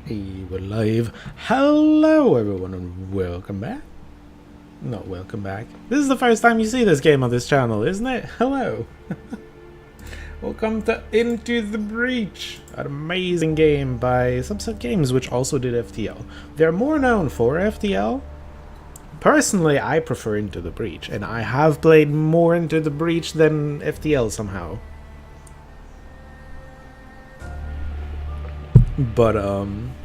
Hey, we're live. Hello, everyone, and welcome back. Not welcome back. This is the first time you see this game on this channel, isn't it? Hello. Welcome to Into the Breach, an amazing game by Subset Games, which also did FTL. They're more known for FTL. Personally, I prefer Into the Breach, and I have played more Into the Breach than FTL somehow. But,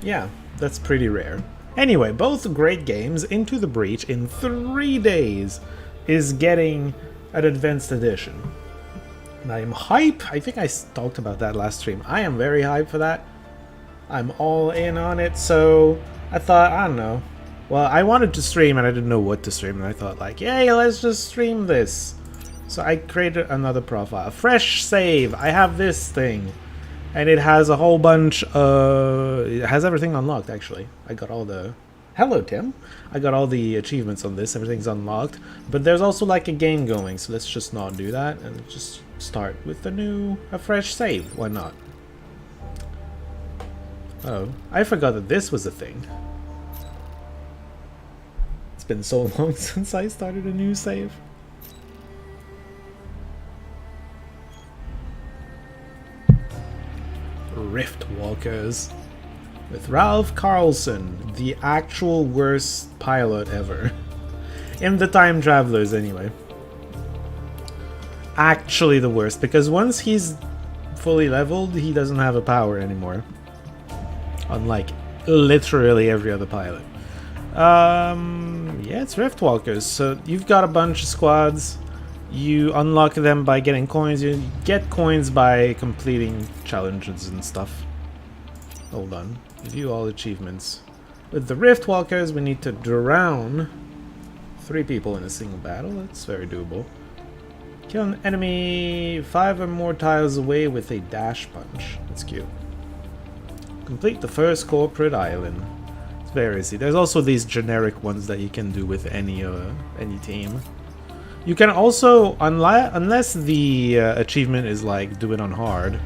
yeah, that's pretty rare. Anyway, both great games. Into the Breach, in 3 days, is getting an advanced edition. And I am hype. I think I talked about that last stream. I am very hyped for that. I'm all in on it, so I thought, I don't know. Well, I wanted to stream, and I didn't know what to stream, and I thought, like, yay, let's just stream this. So I created another profile. Fresh save. I have this thing. And it has a whole bunch, it has everything unlocked, actually. I got all the... Hello, Tim! I got all the achievements on this, everything's unlocked. But there's also like a game going, so let's just not do that, and just start with a fresh save. Why not? Oh, I forgot that this was a thing. It's been so long since I started a new save. Riftwalkers with Ralph Carlson, the actual worst pilot ever. In the Time Travelers, anyway. Actually the worst, because once he's fully leveled, he doesn't have a power anymore. Unlike literally every other pilot. Yeah, it's Riftwalkers. So you've got a bunch of squads. You unlock them by getting coins. You get coins by completing challenges and stuff. Hold on. View all achievements. With the Riftwalkers, we need to drown 3 people in a single battle. That's very doable. Kill an enemy 5 or more tiles away with a dash punch. That's cute. Complete the first corporate island. It's very easy. There's also these generic ones that you can do with any team. You can also, unless the achievement is like do it on hard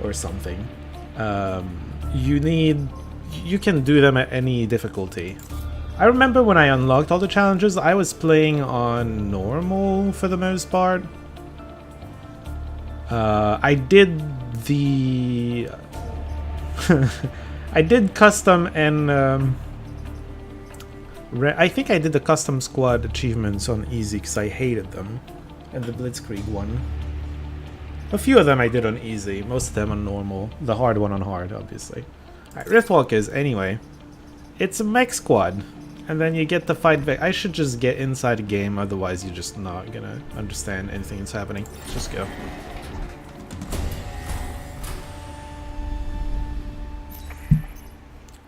or something, you can do them at any difficulty. I remember when I unlocked all the challenges, I was playing on normal for the most part. I did the I did custom and I think I did the custom squad achievements on easy because I hated them. And the Blitzkrieg one. A few of them I did on easy, most of them on normal. The hard one on hard, obviously. Alright, Riftwalkers, anyway. It's a mech squad. And then you get to fight back. I should just get inside the game, otherwise you're just not gonna understand anything that's happening. Just go.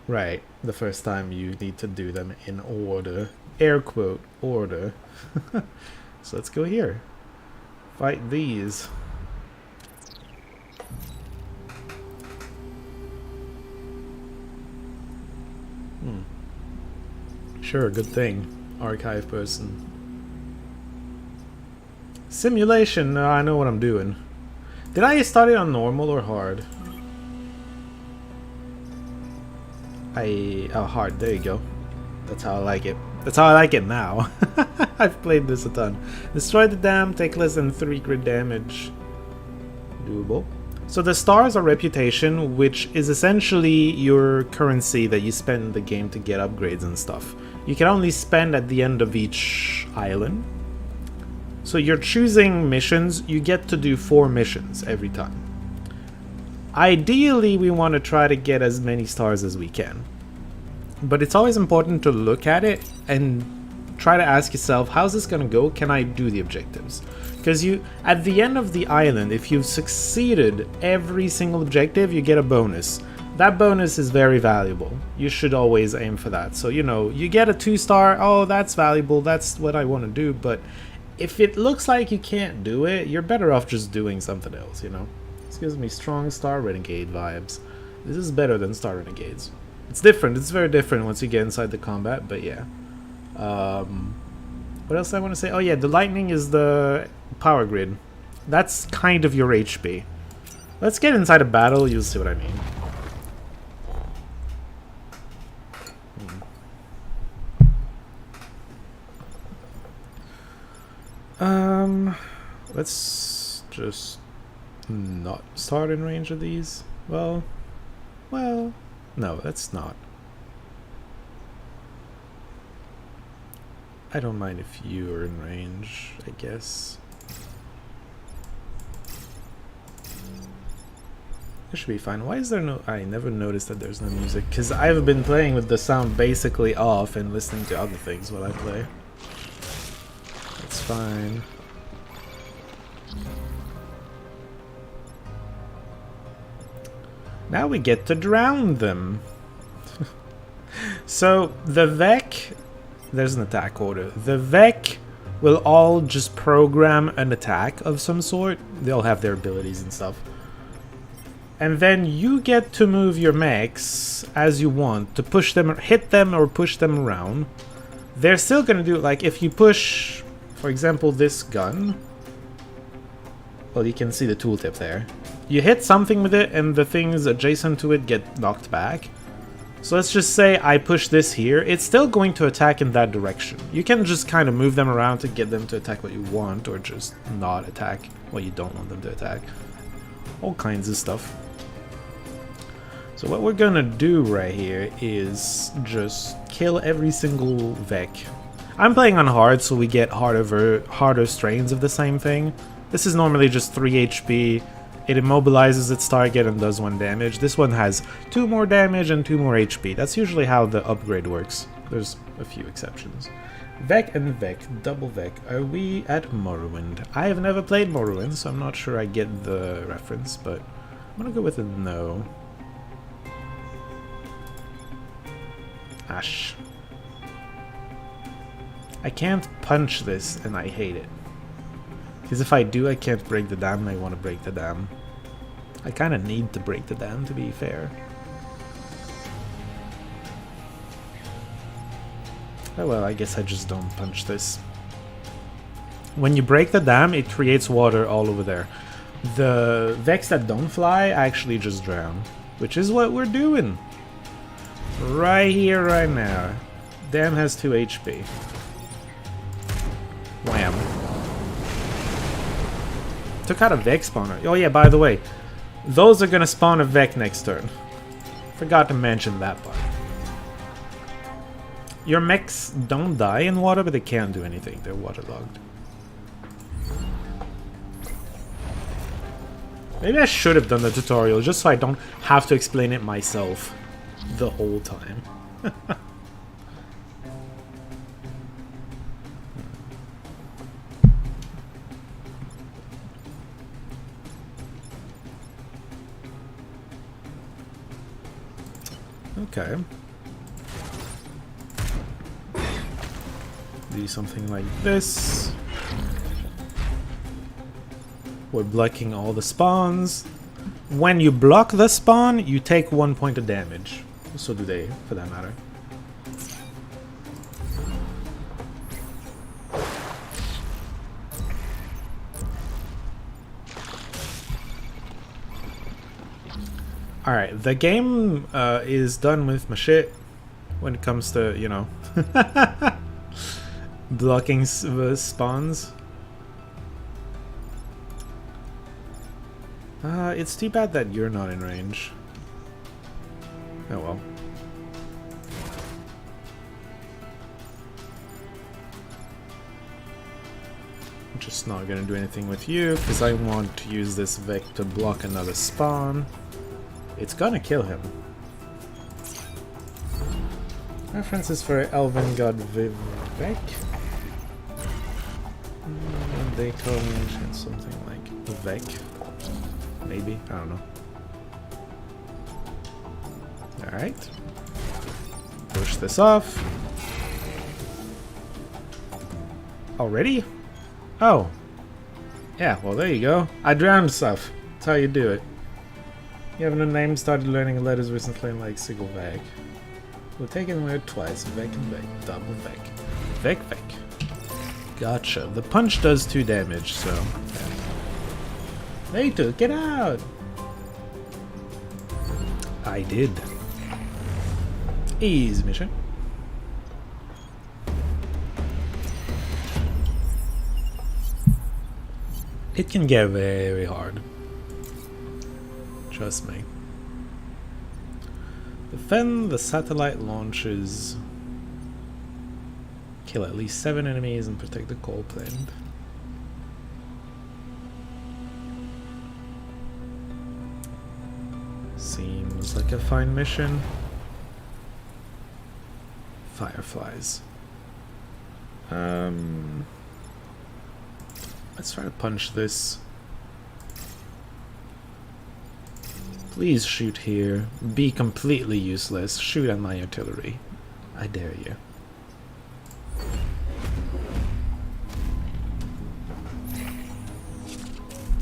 Right, the first time you need to do them in order. Air quote, order. So let's go here. Fight these. Sure, good thing. Archive person. Simulation, I know what I'm doing. Did I start it on normal or hard? Oh, hard, there you go. That's how I like it. That's how I like it now. I've played this a ton. Destroy the dam, take less than 3 crit damage. Doable. So the stars are reputation, which is essentially your currency that you spend in the game to get upgrades and stuff. You can only spend at the end of each island. So you're choosing missions, you get to do 4 missions every time. Ideally, we want to try to get as many stars as we can. But it's always important to look at it and try to ask yourself, how's this going to go? Can I do the objectives? Because at the end of the island, if you've succeeded every single objective, you get a bonus. That bonus is very valuable. You should always aim for that. So, you know, you get a 2-star, oh, that's valuable, that's what I want to do. But if it looks like you can't do it, you're better off just doing something else, you know? This gives me strong Star Renegade vibes. This is better than Star Renegades. It's different. It's very different once you get inside the combat, but yeah. What else I want to say? Oh yeah, the lightning is the power grid. That's kind of your HP. Let's get inside a battle, you'll see what I mean. Let's just not start in range of these. Well, no, that's not. I don't mind if you are in range, I guess. It should be fine. Why is there no... I never noticed that there's no music, because I've been playing with the sound basically off and listening to other things while I play. That's fine. Now we get to drown them. So, the Vek... There's an attack order. The Vek will all just program an attack of some sort. They'll have their abilities and stuff. And then you get to move your mechs as you want to push them, hit them, or push them around. They're still gonna do, like, if you push, for example, this gun. Well, you can see the tooltip there. You hit something with it, and the things adjacent to it get knocked back. So let's just say I push this here. It's still going to attack in that direction. You can just kind of move them around to get them to attack what you want, or just not attack what you don't want them to attack. All kinds of stuff. So what we're gonna do right here is just kill every single Vek. I'm playing on hard, so we get harder strains of the same thing. This is normally just 3 HP. It immobilizes its target and does 1 damage. This one has 2 more damage and 2 more HP. That's usually how the upgrade works. There's a few exceptions. Vek and Vek, double Vek. Are we at Morrowind? I have never played Morrowind, so I'm not sure I get the reference, but I'm gonna go with a no. Ash. I can't punch this, and I hate it. Because if I do, I can't break the dam, and I want to break the dam. I kind of need to break the dam, to be fair. Oh well, I guess I just don't punch this. When you break the dam, it creates water all over there. The Veks that don't fly actually just drown. Which is what we're doing. Right here, right now. Dam has 2 HP. Wham. Took out a Vek spawner. Oh yeah, by the way, those are gonna spawn a Vek next turn. Forgot to mention that part. Your mechs don't die in water, but they can't do anything. They're waterlogged. Maybe I should have done the tutorial just so I don't have to explain it myself the whole time. Okay. Do something like this. We're blocking all the spawns. When you block the spawn, you take 1 point of damage. So do they, for that matter. Alright, the game is done with my shit when it comes to, you know, blocking spawns. It's too bad that you're not in range. Oh well. I'm just not gonna do anything with you, because I want to use this Vek to block another spawn. It's gonna kill him. References for Elven God Vivek. They call it something like Vek. Maybe, I don't know. Alright. Push this off. Already? Oh. Yeah, well there you go. I drowned stuff. That's how you do it. You have no name, started learning letters recently like single Vek. We'll take it word twice. Vek and Vek. Double Vek. Vek, Vek. Gotcha. The punch does 2 damage, so... Yeah. They took it out! I did. Easy mission. It can get very hard. Trust me. Defend the satellite launches. Kill at least 7 enemies and protect the coal plant. Seems like a fine mission. Fireflies. Let's try to punch this. Please shoot here. Be completely useless. Shoot at my artillery. I dare you.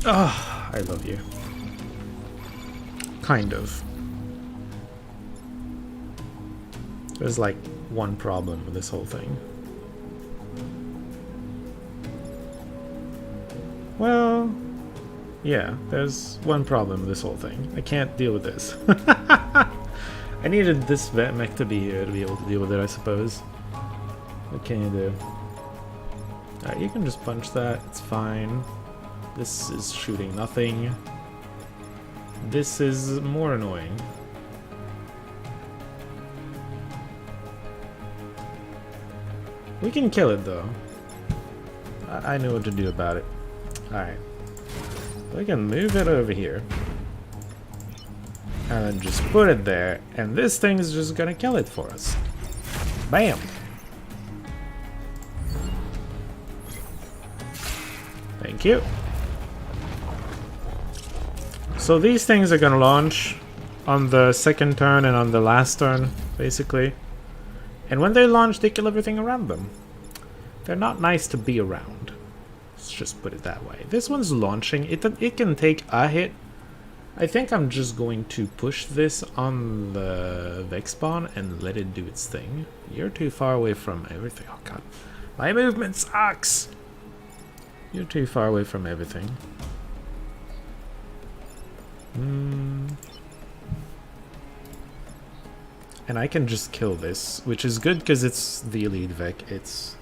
Ah, I love you. Kind of. There's like one problem with this whole thing. Well, yeah, there's one problem with this whole thing. I can't deal with this. I needed this vet mech to be here to be able to deal with it, I suppose. What can you do? Alright, you can just punch that, it's fine. This is shooting nothing. This is more annoying. We can kill it though. I know what to do about it. Alright. We can move it over here. And then just put it there. And this thing is just gonna kill it for us. Bam! Thank you. So these things are gonna launch on the second turn and on the last turn, basically. And when they launch, they kill everything around them. They're not nice to be around. Let's just put it that way. This one's launching. It can take a hit. I think I'm just going to push this on the Vex spawn and let it do its thing. You're too far away from everything. Oh god. My movement sucks! You're too far away from everything. And I can just kill this, which is good because it's the elite Vec. It's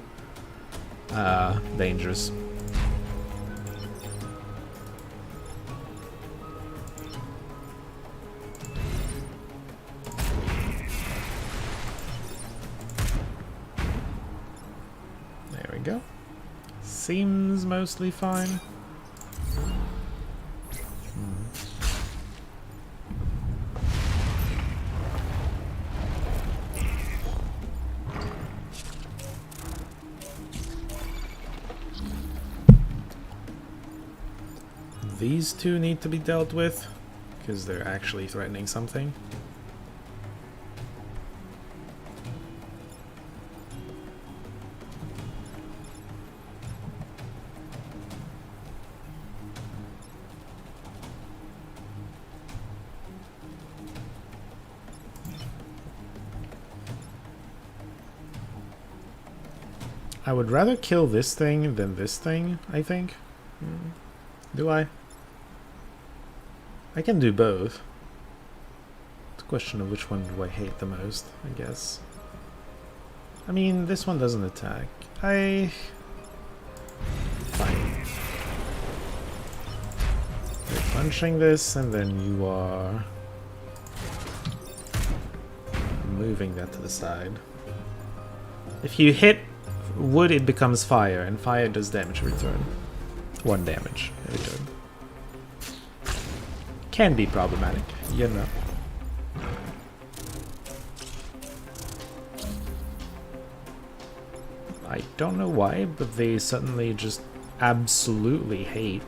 dangerous. There we go. Seems mostly fine. These two need to be dealt with, because they're actually threatening something. I would rather kill this thing than this thing, I think. Do I? I can do both. It's a question of which one do I hate the most, I guess. I mean, this one doesn't attack. Fine. You're punching this, and then you are moving that to the side. If you hit wood, it becomes fire, and fire does damage return. 1 damage in return. Can be problematic, you know. I don't know why, but they suddenly just absolutely hate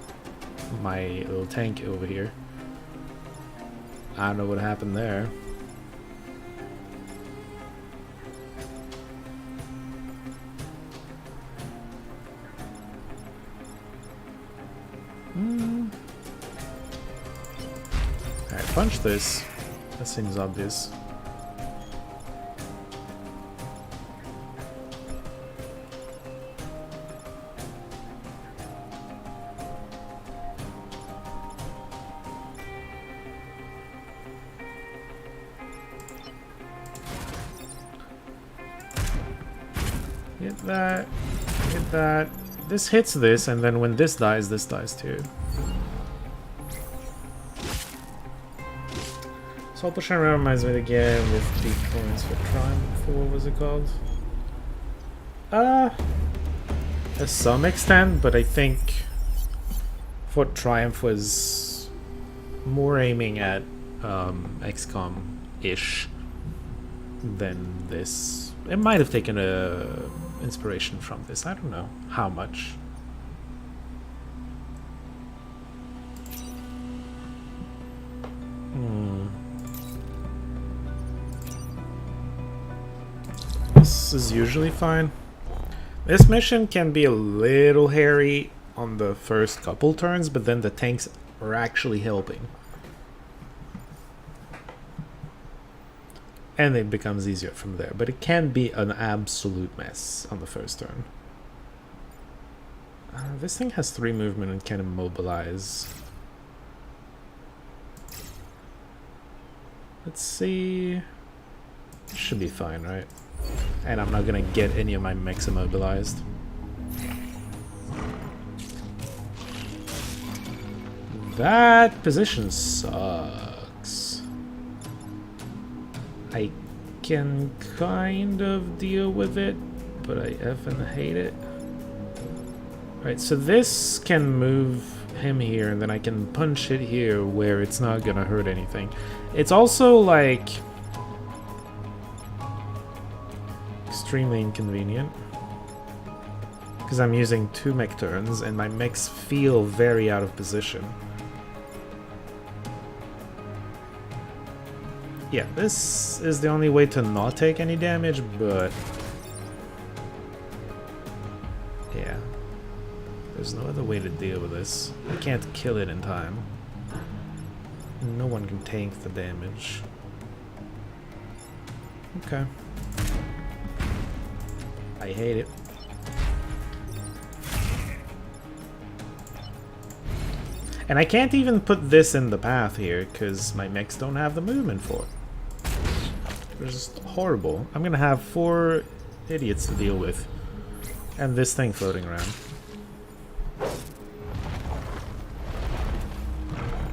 my little tank over here. I don't know what happened there. Alright, punch this. That seems obvious. Hit that. Hit that. this hits this, and then when this dies too. Soul Potion reminds me again with the coins for Triumph. What was it called? To some extent, but I think Fort Triumph was more aiming at XCOM-ish than this. It might have taken inspiration from this. I don't know how much. This is usually fine. This mission can be a little hairy on the first couple turns, but then the tanks are actually helping. And it becomes easier from there, but it can be an absolute mess on the first turn. This thing has 3 movement and can immobilize. Let's see. Should be fine, right? And I'm not gonna get any of my mechs immobilized. That position sucks. I can kind of deal with it, but I effing hate it. Right, so this can move him here, and then I can punch it here where it's not gonna hurt anything. It's also like extremely inconvenient because I'm using 2 mech turns and my mechs feel very out of position. Yeah, this is the only way to not take any damage, but yeah, there's no other way to deal with this. I can't kill it in time. No one can tank the damage. Okay. I hate it. And I can't even put this in the path here because my mechs don't have the movement for it. It's just horrible. I'm gonna have 4 idiots to deal with. And this thing floating around.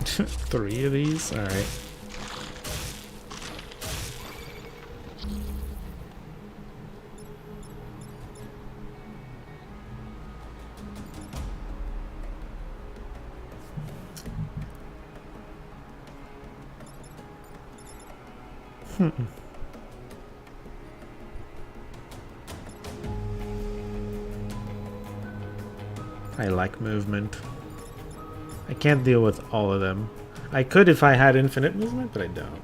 3 of these? Alright. I like movement. I can't deal with all of them. I could if I had infinite movement, but I don't.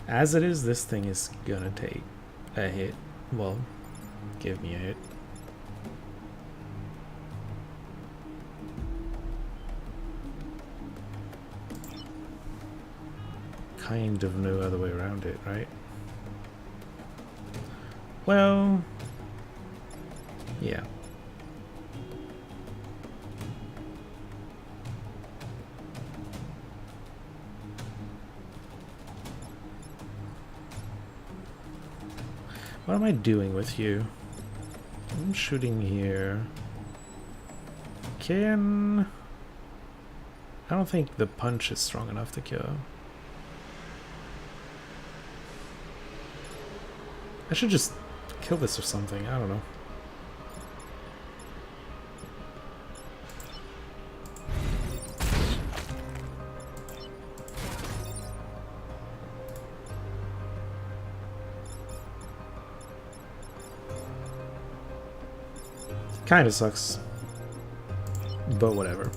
As it is, this thing is gonna take a hit. Well, give me a hit. Kind of no other way around it, right? Well, yeah. What am I doing with you? I'm shooting here. I don't think the punch is strong enough to kill. I should just kill this or something, I don't know. Kinda sucks. But whatever.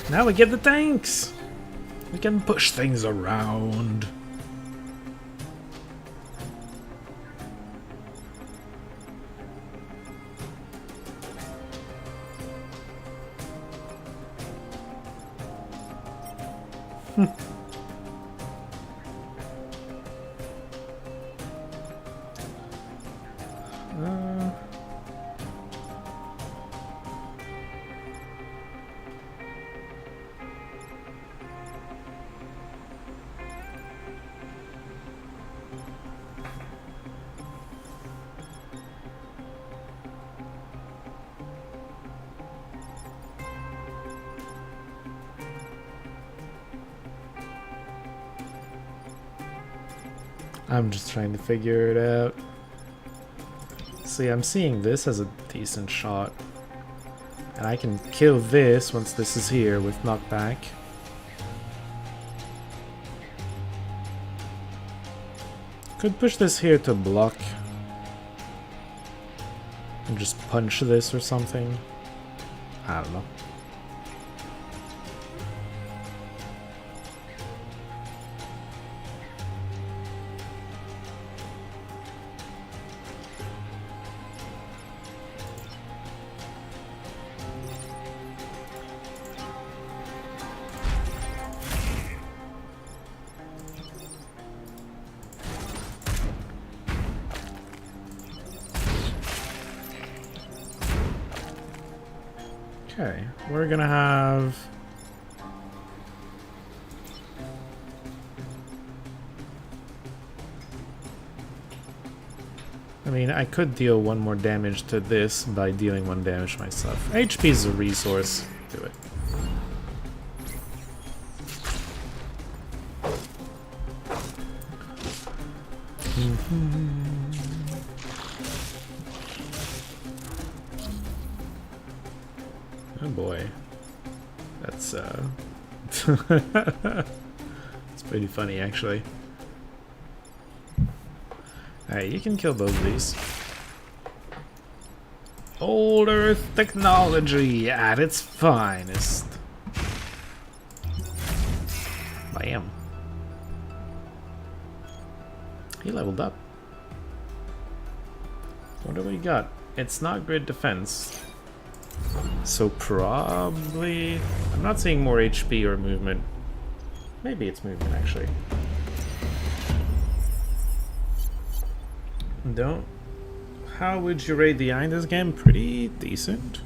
Now we get the tanks! We can push things around. I'm just trying to figure it out. See, I'm seeing this as a decent shot. And I can kill this once this is here with knockback. Could push this here to block. And just punch this or something. I don't know. Okay, we're gonna have... I mean, I could deal one more damage to this by dealing one damage myself. HP is a resource. Do it. Oh boy. That's it's pretty funny actually. Alright, you can kill both of these. Old Earth technology at its finest. Bam. He leveled up. What do we got? It's not grid defense. So probably... I'm not seeing more HP or movement. Maybe it's movement actually. Don't... How would you rate the eye in this game? Pretty decent.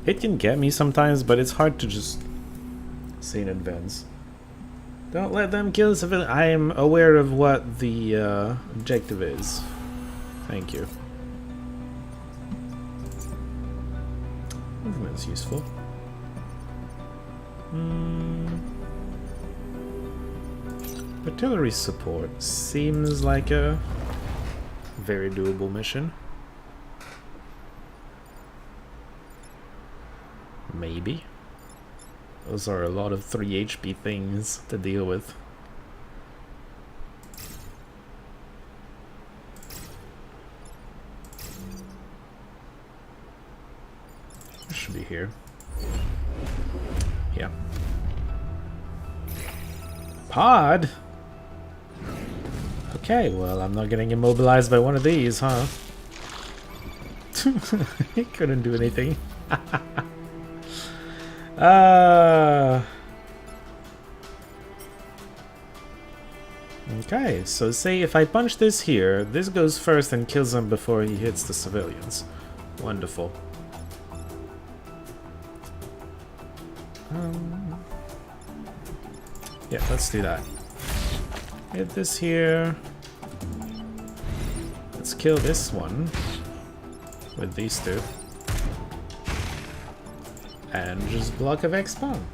It can get me sometimes, but it's hard to just say in advance. Don't let them kill the civilian. I am aware of what the objective is. Thank you. Movement is useful. Artillery support seems like a very doable mission. Maybe. Those are a lot of 3 HP things to deal with. It should be here. Yeah. Pod? Okay, well, I'm not getting immobilized by one of these, huh? He couldn't do anything. Okay, so say if I punch this here, this goes first and kills him before he hits the civilians. Wonderful. Yeah, let's do that. Hit this here. Let's kill this one with these two. And just block a Vex spawn.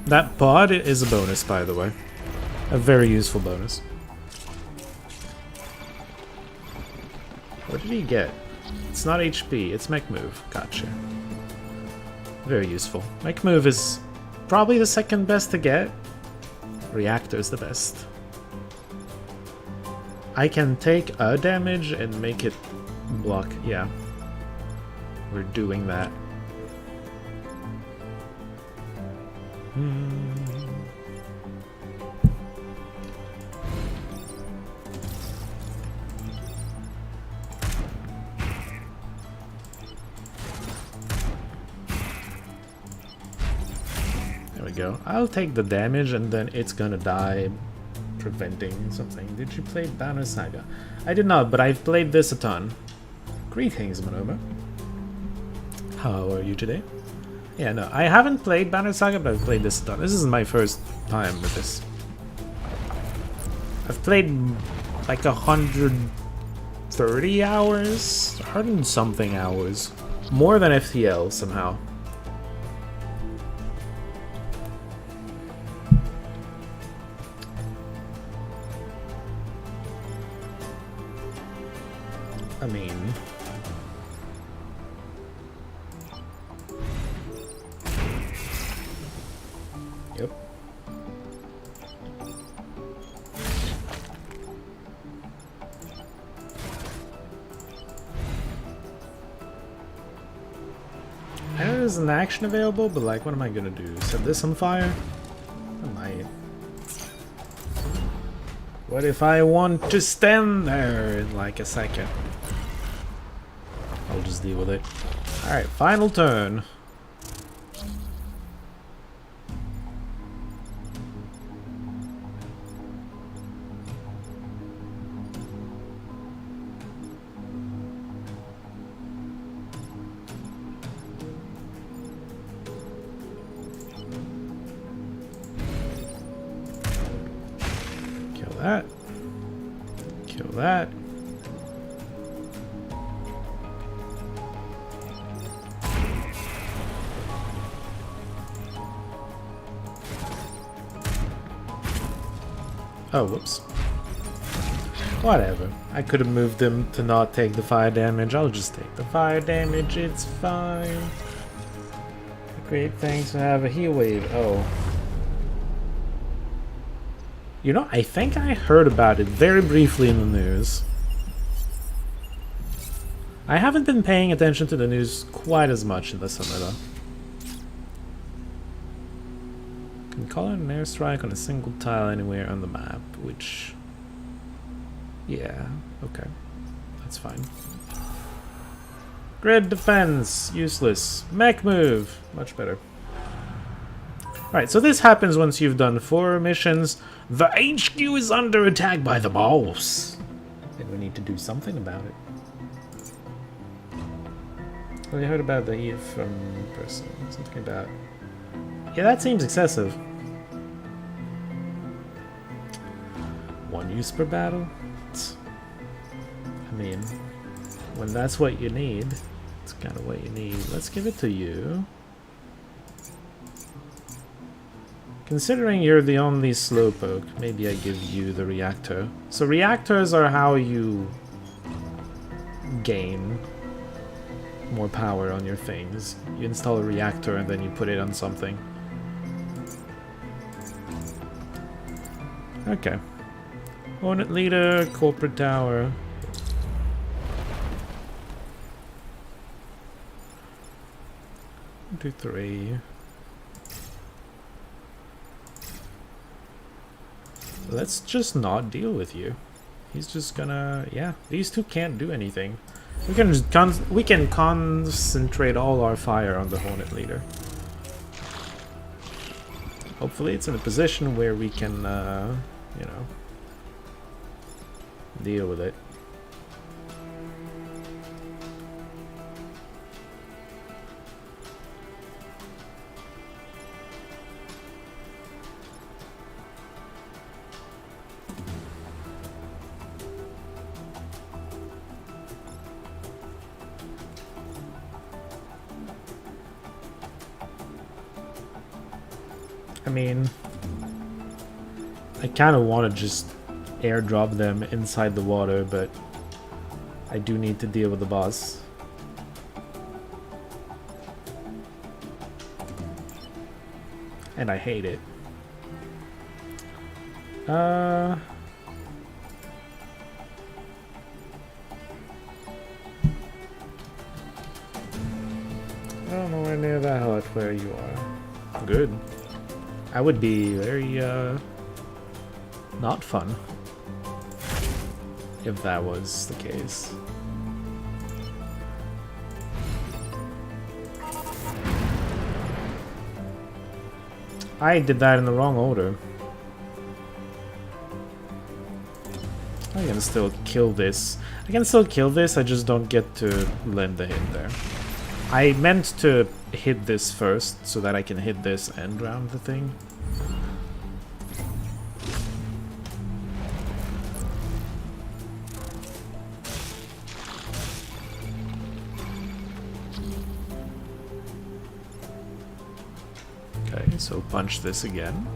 That pod is a bonus, by the way. A very useful bonus. What did he get? It's not HP, it's mech move. Gotcha. Very useful. Mech move is probably the second best to get. Reactor is the best. I can take a damage and make it block. Yeah. We're doing that. go. I'll take the damage and then it's gonna die preventing something. Did you play Banner Saga? I did not, but I've played this a ton. Greetings, Monova. How are you today? Yeah, no, I haven't played Banner Saga, but I've played this a ton. This is my first time with this. I've played like 130 hours? 100 something hours. More than FTL somehow. I mean... Yep. I know there's an action available, but like, what am I gonna do? Set this on fire? I might. What if I want to stand there in like a second? I'll just deal with it. Alright, final turn. Kill that. Kill that. Oh, whoops. Whatever. I could have moved them to not take the fire damage. I'll just take the fire damage. It's fine. Great, thanks for having a heal wave. Oh. You know, I think I heard about it very briefly in the news. I haven't been paying attention to the news quite as much in the summer, though. Can call in an airstrike on a single tile anywhere on the map, which... Yeah, okay. That's fine. Grid defense, useless. Mech move, much better. Alright, so this happens once you've done 4 missions. The HQ is under attack by the boss. Then we need to do something about it. Well, you heard about the heat from person. Something about... Yeah, that seems excessive. 1 use per battle? I mean, when that's what you need, it's kind of what you need. Let's give it to you. Considering you're the only slowpoke, maybe I give you the reactor. So reactors are how you gain more power on your things. You install a reactor and then you put it on something. Okay. Hornet leader, corporate tower. 1, 2, 3. Let's just not deal with you. He's just gonna... Yeah, these two can't do anything. We can just concentrate all our fire on the Hornet leader. Hopefully it's in a position where we can, you know, deal with it. I mean, I kind of want to just airdrop them inside the water, but I do need to deal with the boss. And I hate it. I don't know where near that hut where you are. Good. I would be very, not fun if that was the case. I did that in the wrong order. I can still kill this. I can still kill this, I just don't get to lend the hit there. I meant to hit this first, so that I can hit this and round the thing. Okay, so punch this again.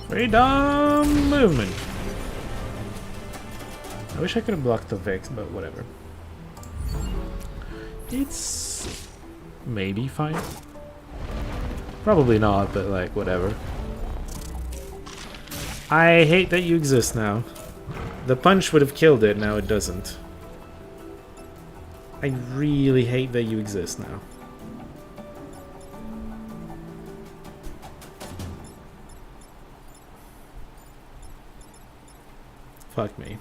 Freedom movement. I wish I could have blocked the Vex, but whatever. It's maybe fine. Probably not, but like, whatever. I hate that you exist now. The punch would have killed it, now it doesn't. I really hate that you exist now. Fuck me.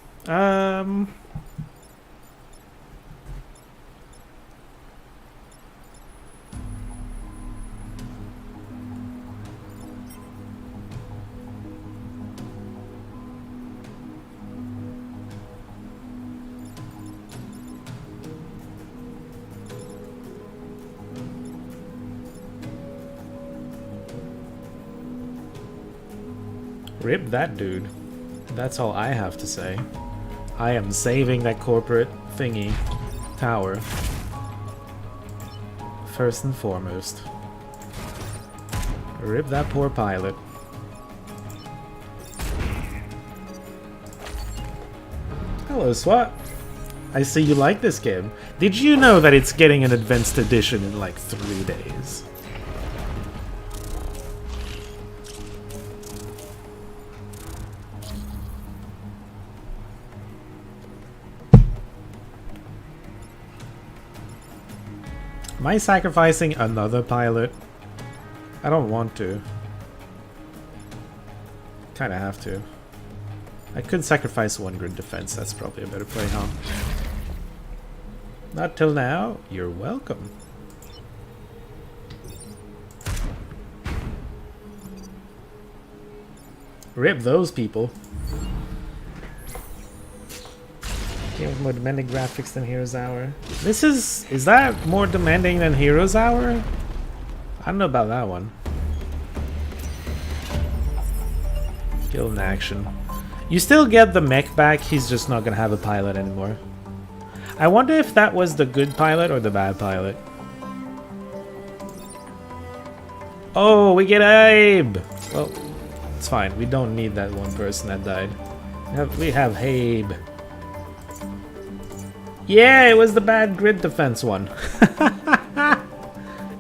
Rip that dude. That's all I have to say. I am saving that corporate thingy tower. First and foremost. Rip that poor pilot. Hello, SWAT. I see you like this game. Did you know that it's getting an advanced edition in like 3 days? Am I sacrificing another pilot? I don't want to. Kinda have to. I could sacrifice one grid defense, that's probably a better play, huh? Not till now, you're welcome. Rip those people. Game with more demanding graphics than Heroes Hour. This is that more demanding than Heroes Hour? I don't know about that one. Kill in action. You still get the mech back, he's just not gonna have a pilot anymore. I wonder if that was the good pilot or the bad pilot. Oh, we get Abe! Well, it's fine, we don't need that one person that died. We have Abe. Yeah, it was the bad grid defense one.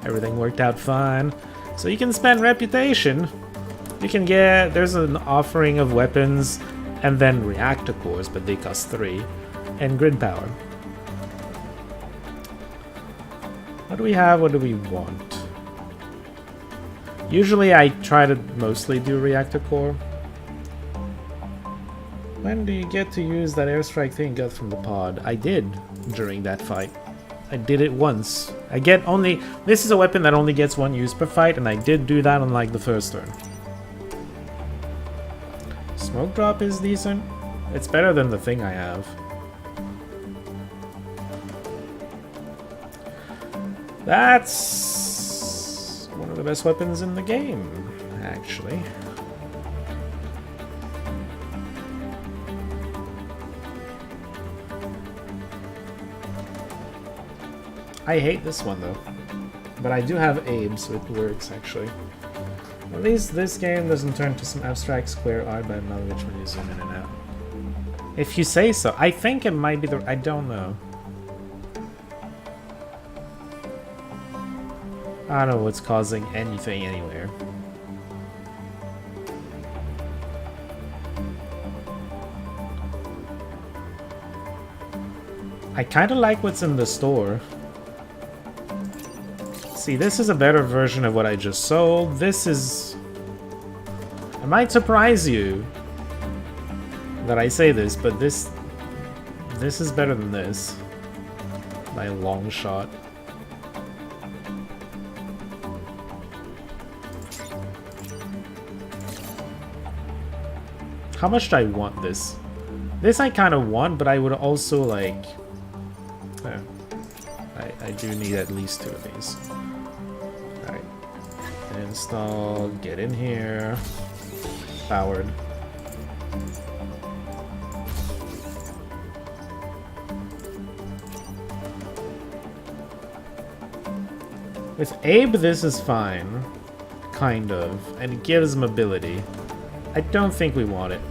Everything worked out fine. So you can spend reputation. You can get, there's an offering of weapons and then reactor cores, but they cost 3, and grid power. What do we have? What do we want? Usually I try to mostly do reactor core. When do you get to use that airstrike thing you got from the pod? I did during that fight. I did it once. I get only... This is a weapon that only gets 1 use per fight, and I did do that on like the first turn. Smoke drop is decent. It's better than the thing I have. That's one of the best weapons in the game, actually. I hate this one though, but I do have Abe, so it works actually. At least this game doesn't turn to some abstract square art by Malevich when you zoom in and out. If you say so. I think it might be the... I don't know. I don't know what's causing anything anywhere. I kinda like what's in the store. See, this is a better version of what I just sold. This is... It might surprise you that I say this, but this is better than this by a long shot. How much do I want this? This I kind of want, but I would also like... I do need at least 2 of these. Alright. Install, get in here. Powered. With Abe, this is fine. Kind of. And it gives mobility. I don't think we want it.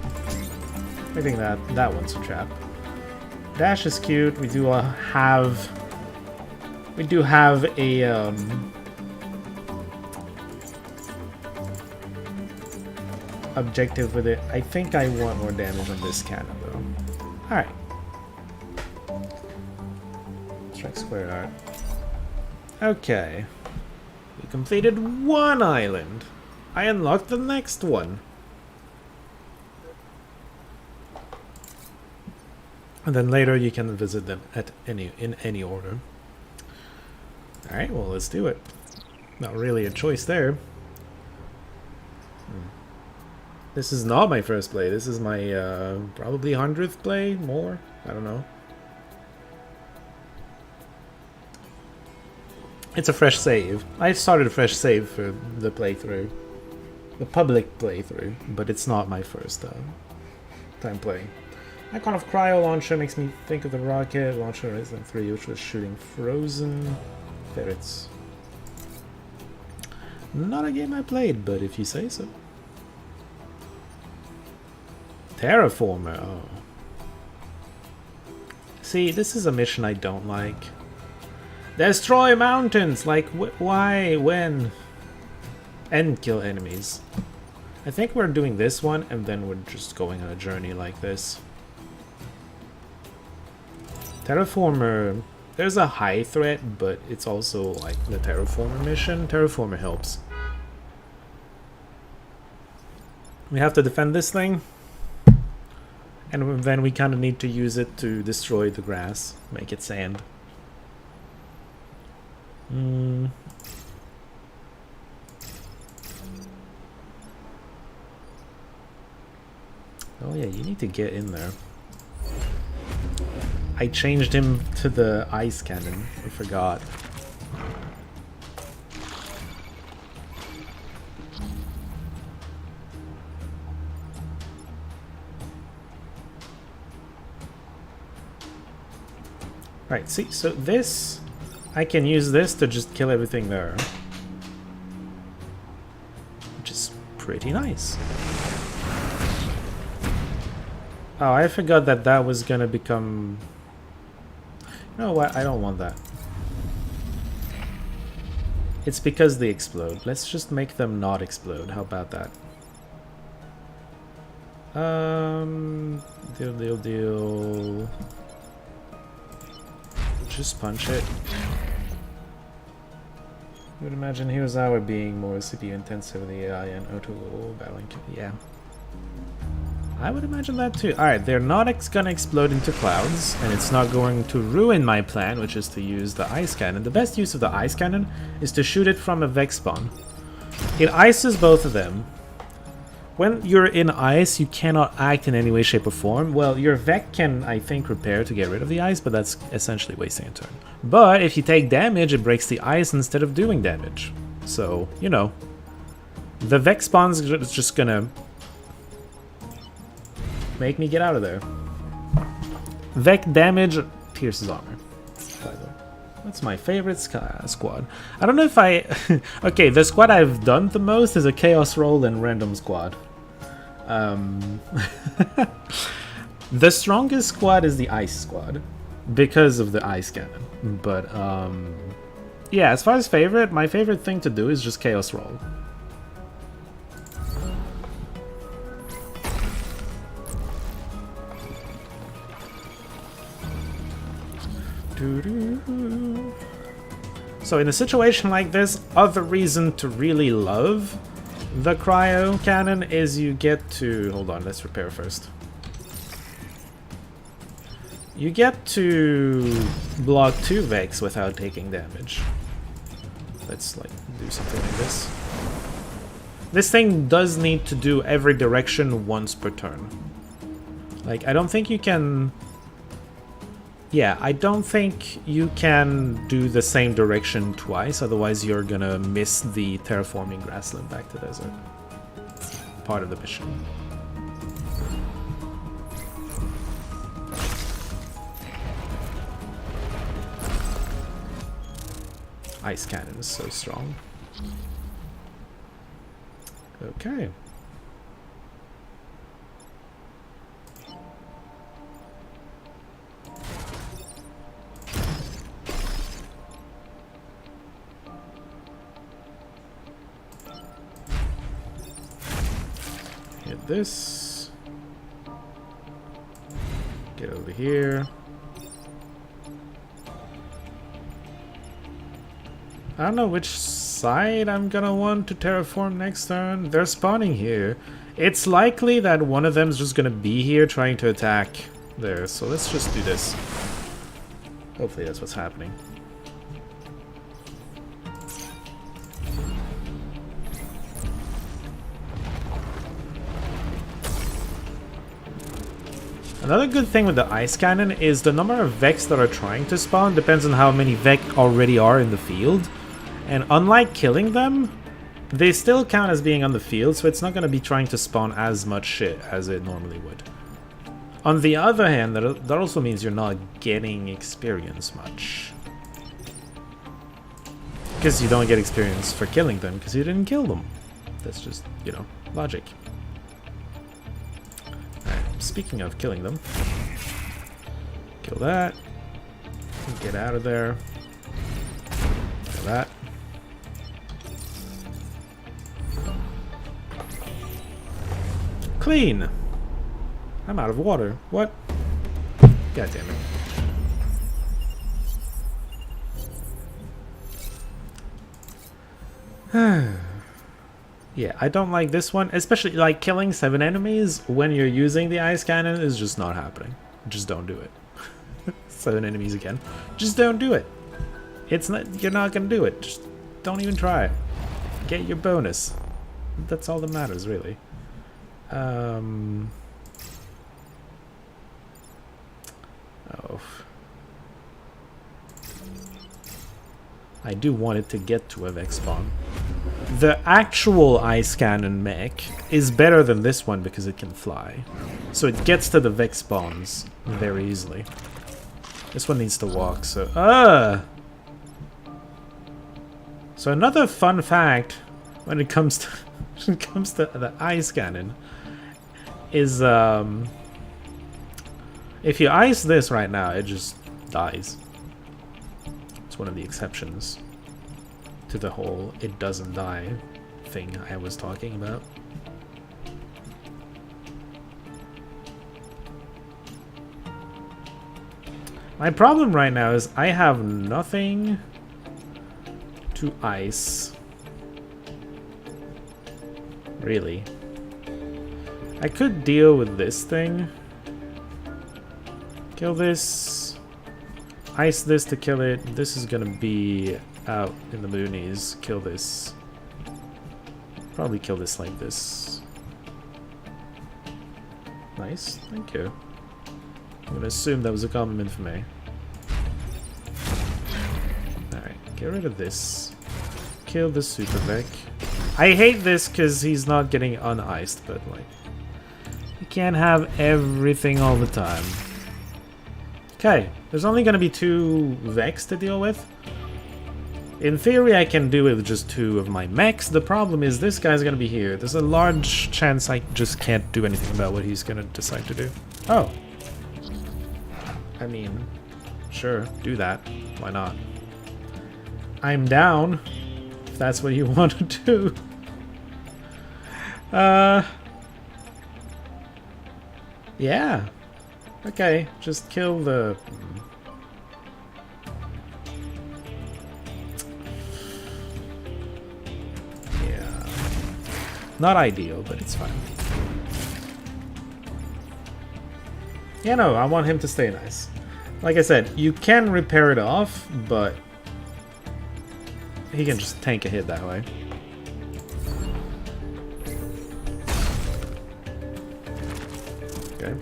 I think that one's a trap. Dash is cute. We do have a objective with it. I think I want more damage on this cannon though. Alright. Strike square art. Okay. We completed 1 island. I unlocked the next one. And then later you can visit them at in any order. Alright, well let's do it. Not really a choice there. This is not my first play. This is my probably 100th play, more. I don't know. It's a fresh save. I started a fresh save for the playthrough. The public playthrough, but it's not my first time playing. Icon of Cryo Launcher makes me think of the rocket launcher Resident 3, which was shooting frozen ferrets. Not a game I played, but if you say so. Terraformer, oh. See, this is a mission I don't like. Destroy mountains! Like, why? When? And kill enemies. I think we're doing this one, and then we're just going on a journey like this. Terraformer, there's a high threat, but it's also like the Terraformer mission. Terraformer helps. We have to defend this thing. And then we kind of need to use it to destroy the grass, make it sand. Oh yeah, you need to get in there. I changed him to the ice cannon. I forgot. Right, see, so this... I can use this to just kill everything there. Which is pretty nice. Oh, I forgot that that was gonna become... You know what? I don't want that. It's because they explode. Let's just make them not explode. How about that? Deal. Just punch it. I would imagine Hirasawa being more CPU intensive with the AI and auto battling. Yeah. I would imagine that too. Alright, they're not gonna explode into clouds, and it's not going to ruin my plan, which is to use the ice cannon. The best use of the ice cannon is to shoot it from a Vex spawn. It ices both of them. When you're in ice, you cannot act in any way, shape, or form. Well, your Vec can, I think, repair to get rid of the ice, but that's essentially wasting a turn. But if you take damage, it breaks the ice instead of doing damage. So, you know. The Vex spawn's just gonna make me get out of there. Vec damage pierces armor. That's my favorite squad. I don't know if I... Okay, the squad I've done the most is a Chaos Roll and Random Squad. The strongest squad is the Ice Squad, because of the Ice Cannon. But, yeah, as far as favorite, my favorite thing to do is just Chaos Roll. So in a situation like this, other reason to really love the cryo cannon is you get to... Hold on, let's repair first. You get to block 2 Vex without taking damage. Let's like do something like this. This thing does need to do every direction once per turn. Like, I don't think you can... Yeah, I don't think you can do the same direction twice, otherwise you're gonna miss the terraforming grassland back to desert. Part of the mission. Ice cannon is so strong. Okay. Hit this. Get over here. I don't know which side I'm gonna want to terraform next turn. They're spawning here. It's likely that one of them is just gonna be here trying to attack there, so let's just do this. Hopefully that's what's happening. Another good thing with the ice cannon is the number of Vex that are trying to spawn depends on how many Vex already are in the field. And unlike killing them, they still count as being on the field, so it's not going to be trying to spawn as much shit as it normally would. On the other hand, that also means you're not getting experience much. Because you don't get experience for killing them, because you didn't kill them. That's just, you know, logic. Alright, speaking of killing them. Kill that. Get out of there. Kill that. Clean! I'm out of water. What? God damn it. Yeah, I don't like this one. Especially, like, killing 7 enemies when you're using the ice cannon is just not happening. Just don't do it. 7 enemies again. Just don't do it. It's not. You're not gonna do it. Just don't even try it. Get your bonus. That's all that matters, really. Oh. I do want it to get to a Vex spawn. The actual ice cannon mech is better than this one because it can fly. So it gets to the Vex spawns very easily. This one needs to walk, so... So another fun fact when it comes to the ice cannon is if you ice this right now, it just dies. It's one of the exceptions to the whole it doesn't die thing I was talking about. My problem right now is I have nothing to ice. Really. I could deal with this thing. Kill this. Ice this to kill it. This is gonna be out in the boonies. Kill this. Probably kill this like this. Nice. Thank you. I'm gonna assume that was a compliment for me. Alright, get rid of this. Kill the Super Vec. I hate this because he's not getting uniced, but like... You can't have everything all the time. Okay, there's only gonna be 2 Vex to deal with. In theory, I can do it with just 2 of my mechs. The problem is this guy's gonna be here. There's a large chance I just can't do anything about what he's gonna decide to do. Oh. I mean, sure, do that. Why not? I'm down, if that's what you want to do. Yeah. Okay, just kill the... Not ideal, but it's fine. Yeah, no, I want him to stay nice. Like I said, you can repair it off, but he can just tank a hit that way. Okay.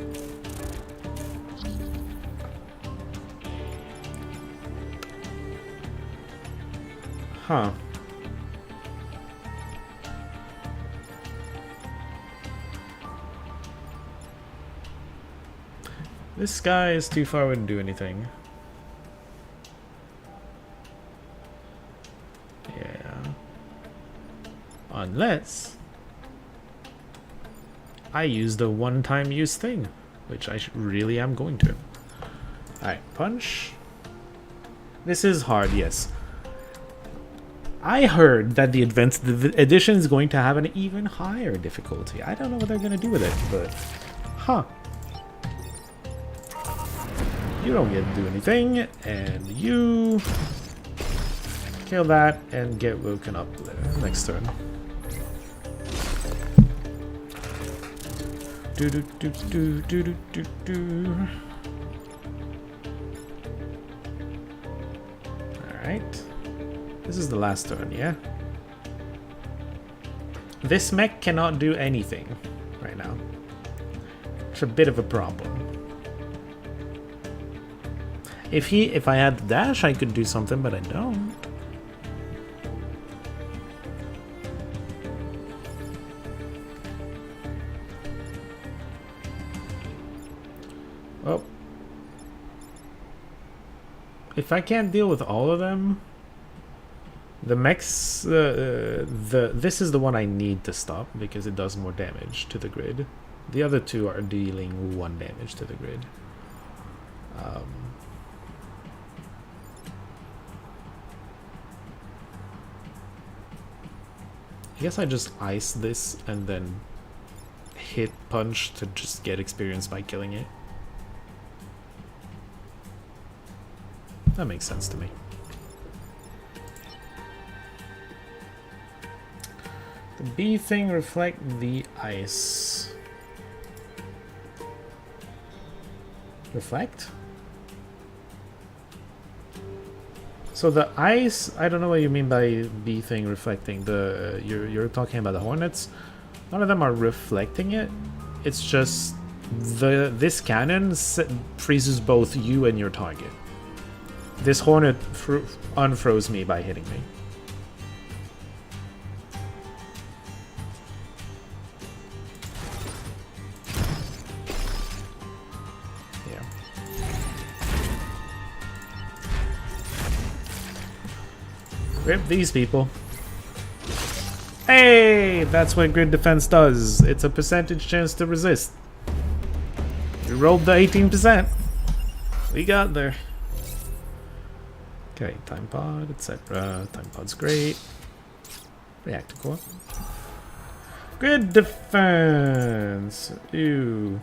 Huh. This guy is too far, wouldn't do anything. Yeah. Unless I use the one-time use thing, which I really am going to. Alright, punch. This is hard, yes. I heard that the Advanced Edition is going to have an even higher difficulty. I don't know what they're going to do with it, but... Huh. You don't get to do anything, and you... kill that and get woken up next turn. Do do do do do do do do. Alright. This is the last turn, yeah? This mech cannot do anything right now. It's a bit of a problem. If I had the dash, I could do something, but I don't. Oh. If I can't deal with all of them, the mechs, this is the one I need to stop because it does more damage to the grid. The other two are dealing 1 damage to the grid. I guess I just ice this and then hit punch to just get experience by killing it. That makes sense to me. The B thing reflect the ice. Reflect? So the ice, I don't know what you mean by B thing reflecting. The you're talking about the hornets. None of them are reflecting it. It's just this cannon freezes both you and your target. This hornet unfroze me by hitting me. Rip these people. Hey, that's what grid defense does. It's a percentage chance to resist. We rolled the 18%. We got there. Okay, time pod, etc. Time pod's great. Reactor core. Grid defense. Ew.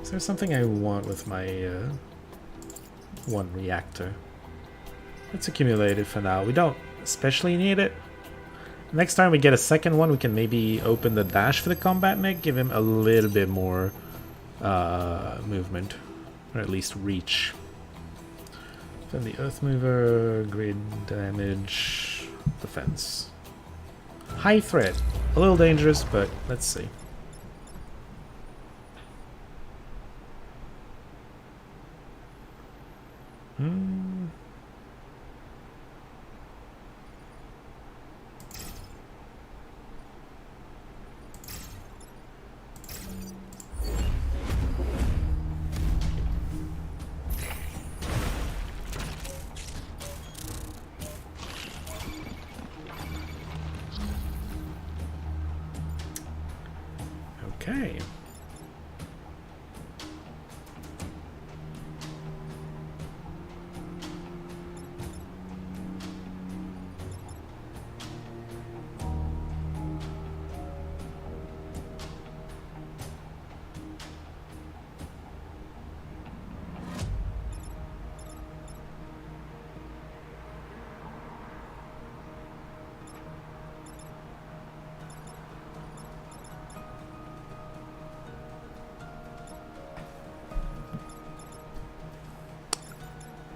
Is there something I want with my one reactor? Let's accumulate it for now. We don't especially need it. Next time we get a second one, we can maybe open the dash for the combat mech, give him a little bit more movement, or at least reach. Then the earth mover, grid damage, defense. High threat. A little dangerous, but let's see. Okay.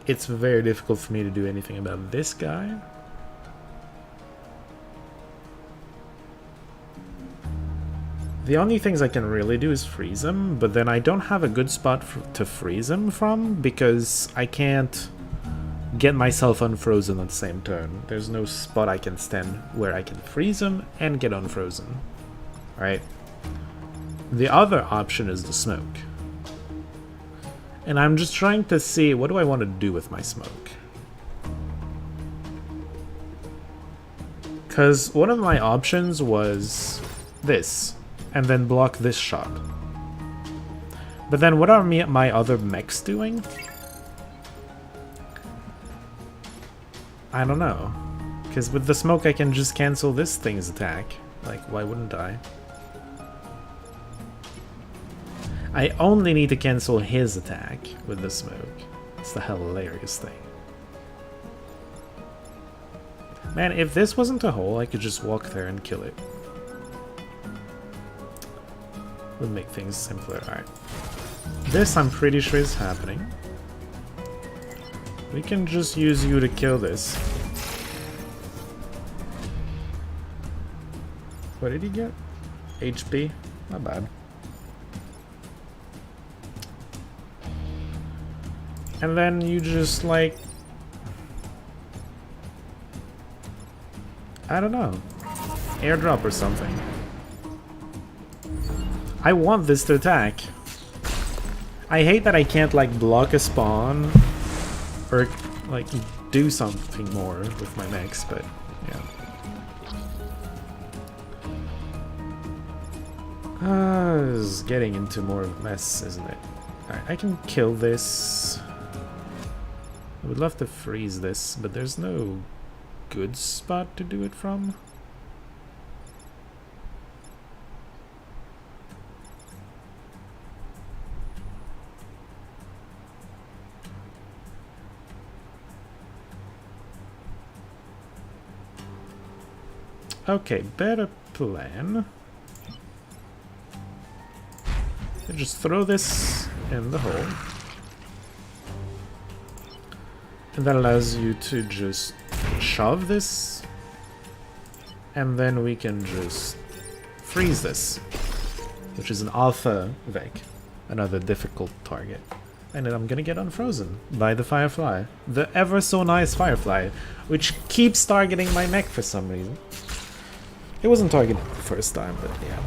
it's very difficult for me to do anything about this guy. The only things I can really do is freeze him, but then I don't have a good spot to freeze him from because I can't get myself unfrozen on the same turn. There's no spot I can stand where I can freeze him and get unfrozen. Right? The other option is the smoke. And I'm just trying to see, what do I want to do with my smoke? Because one of my options was this, and then block this shot. But then what are my other mechs doing? I don't know. Because with the smoke I can just cancel this thing's attack. Like, why wouldn't I? I only need to cancel his attack with the smoke. It's the hilarious thing. Man, if this wasn't a hole, I could just walk there and kill it. Would make things simpler. Alright. This I'm pretty sure is happening. We can just use you to kill this. What did he get? HP? Not bad. And then you just like... I don't know. Airdrop or something. I want this to attack. I hate that I can't like block a spawn or like do something more with my mechs, but yeah. This is getting into more of a mess, isn't it? Alright, I can kill this. I would love to freeze this, but there's no good spot to do it from. Okay, better plan. Just throw this in the hole. And that allows you to just shove this. And then we can just freeze this. Which is an alpha Vec. Another difficult target. And then I'm gonna get unfrozen by the Firefly. The ever so nice Firefly. Which keeps targeting my mech for some reason. It wasn't targeted the first time, but yeah.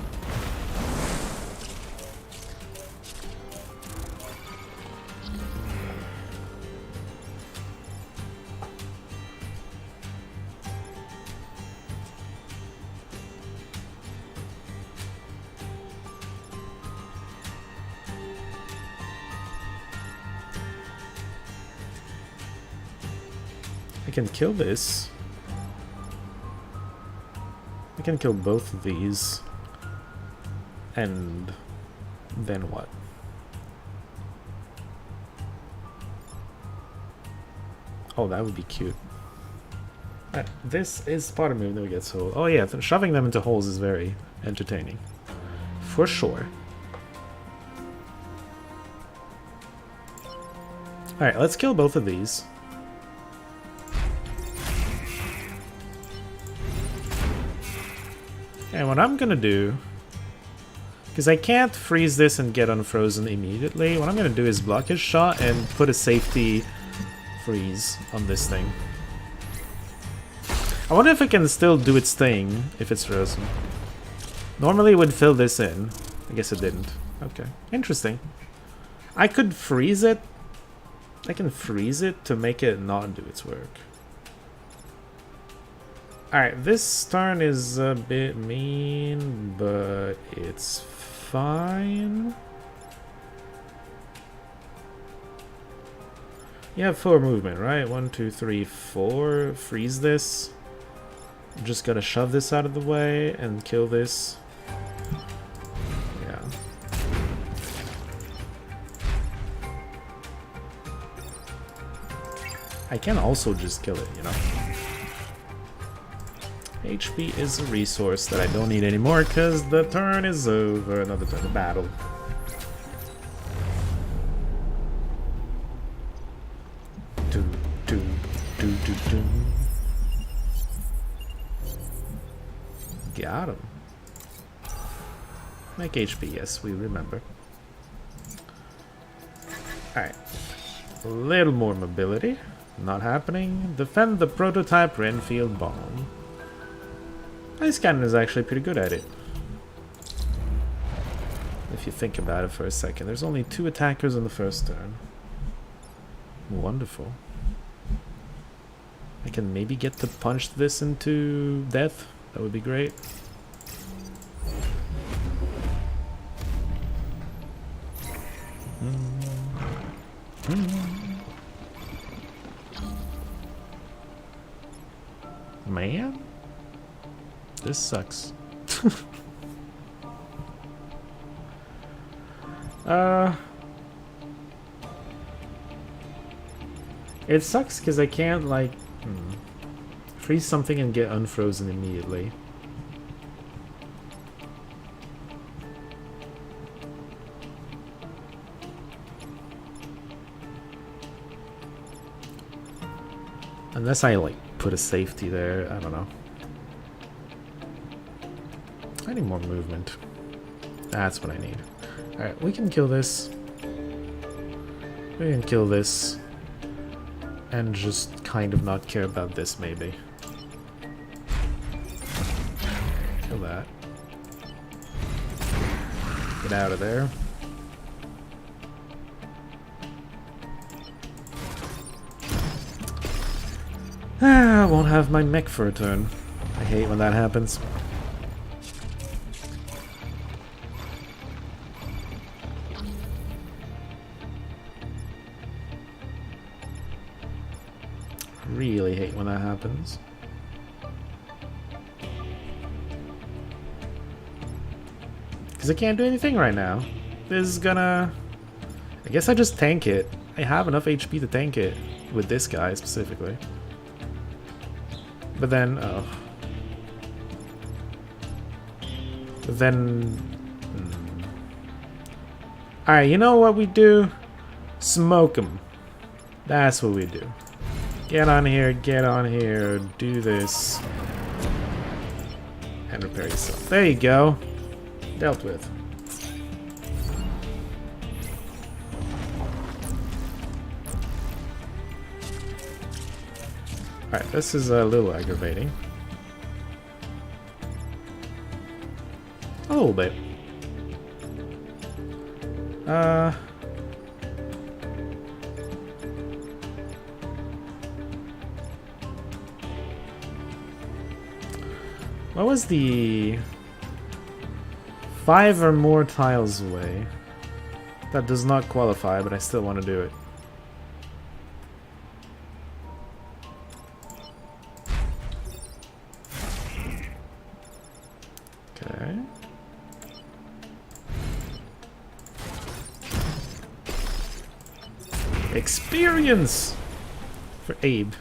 I can kill this. I can kill both of these. And then what? Oh, that would be cute. This is part of me that gets hole. Oh yeah, shoving them into holes is very entertaining. For sure. Alright, let's kill both of these. And what I'm gonna do, because I can't freeze this and get unfrozen immediately, what I'm gonna do is block his shot and put a safety freeze on this thing. I wonder if it can still do its thing if it's frozen. Normally it would fill this in. I guess it didn't. Okay, interesting. I could freeze it. I can freeze it to make it not do its work. Alright, this turn is a bit mean, but it's fine. You have 4 movement, right? 1, 2, 3, 4. Freeze this. Just gotta shove this out of the way and kill this. Yeah. I can also just kill it, you know? HP is a resource that I don't need anymore because the turn is over. Another turn of battle. got him. Make HP, yes, we remember. Alright. A little more mobility. Not happening. Defend the prototype Renfield bomb. Ice Cannon is actually pretty good at it. If you think about it for a second. There's only 2 attackers on the first turn. Wonderful. I can maybe get to punch this into death. That would be great. Man, this sucks. It sucks because I can't like freeze something and get unfrozen immediately. Unless I like put a safety there, I don't know. I need more movement. That's what I need. Alright, we can kill this. We can kill this. And just kind of not care about this, maybe. Kill that. Get out of there. I won't have my mech for a turn. I hate when that happens. Really hate when that happens. Because I can't do anything right now. This is gonna... I guess I just tank it. I have enough HP to tank it. With this guy specifically. But then, oh. But then... Alright, you know what we do? Smoke them. That's what we do. Get on here, do this. And repair yourself. There you go. Dealt with. Alright, this is a little aggravating. A little bit. What was the 5 or more tiles away? That does not qualify, but I still want to do it. Okay. Experience for Abe.